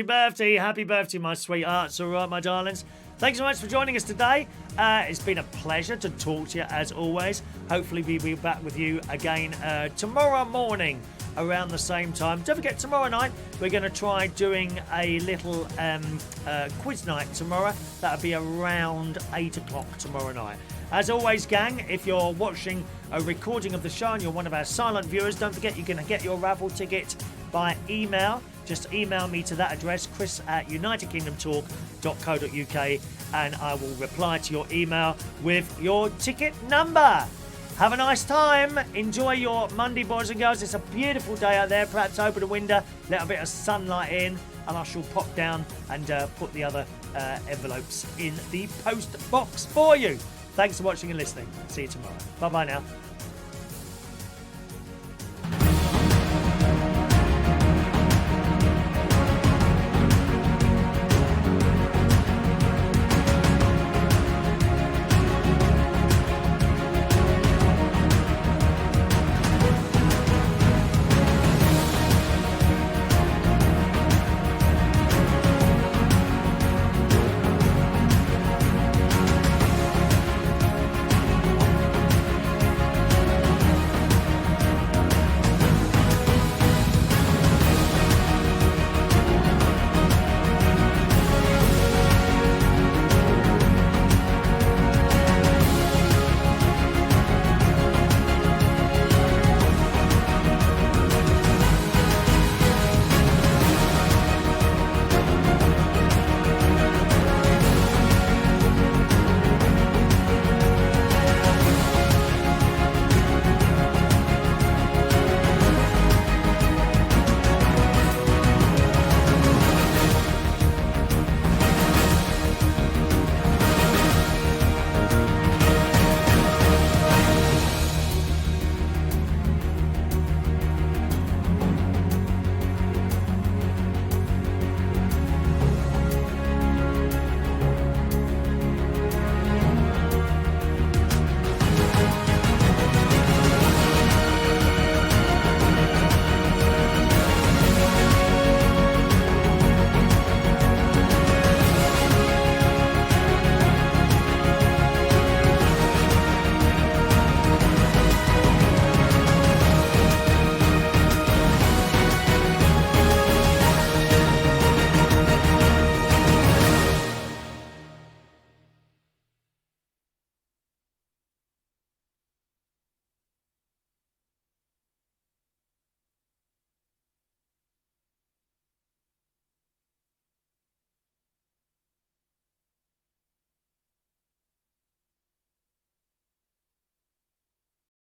Birthday. Happy birthday, my sweethearts. All right, my darlings. Thanks so much for joining us today. It's been a pleasure to talk to you as always. Hopefully we'll be back with you again tomorrow morning around the same time. Don't forget, tomorrow night we're going to try doing a little quiz night tomorrow. That'll be around 8 o'clock tomorrow night. As always, gang, if you're watching a recording of the show and you're one of our silent viewers, don't forget you're going to get your raffle ticket by email. Just email me to that address, chris@unitedkingdomtalk.co.uk, and I will reply to your email with your ticket number. Have a nice time. Enjoy your Monday, boys and girls. It's a beautiful day out there. Perhaps open a window, let a bit of sunlight in, and I shall pop down and put the other envelopes in the post box for you. Thanks for watching and listening. See you tomorrow. Bye-bye now.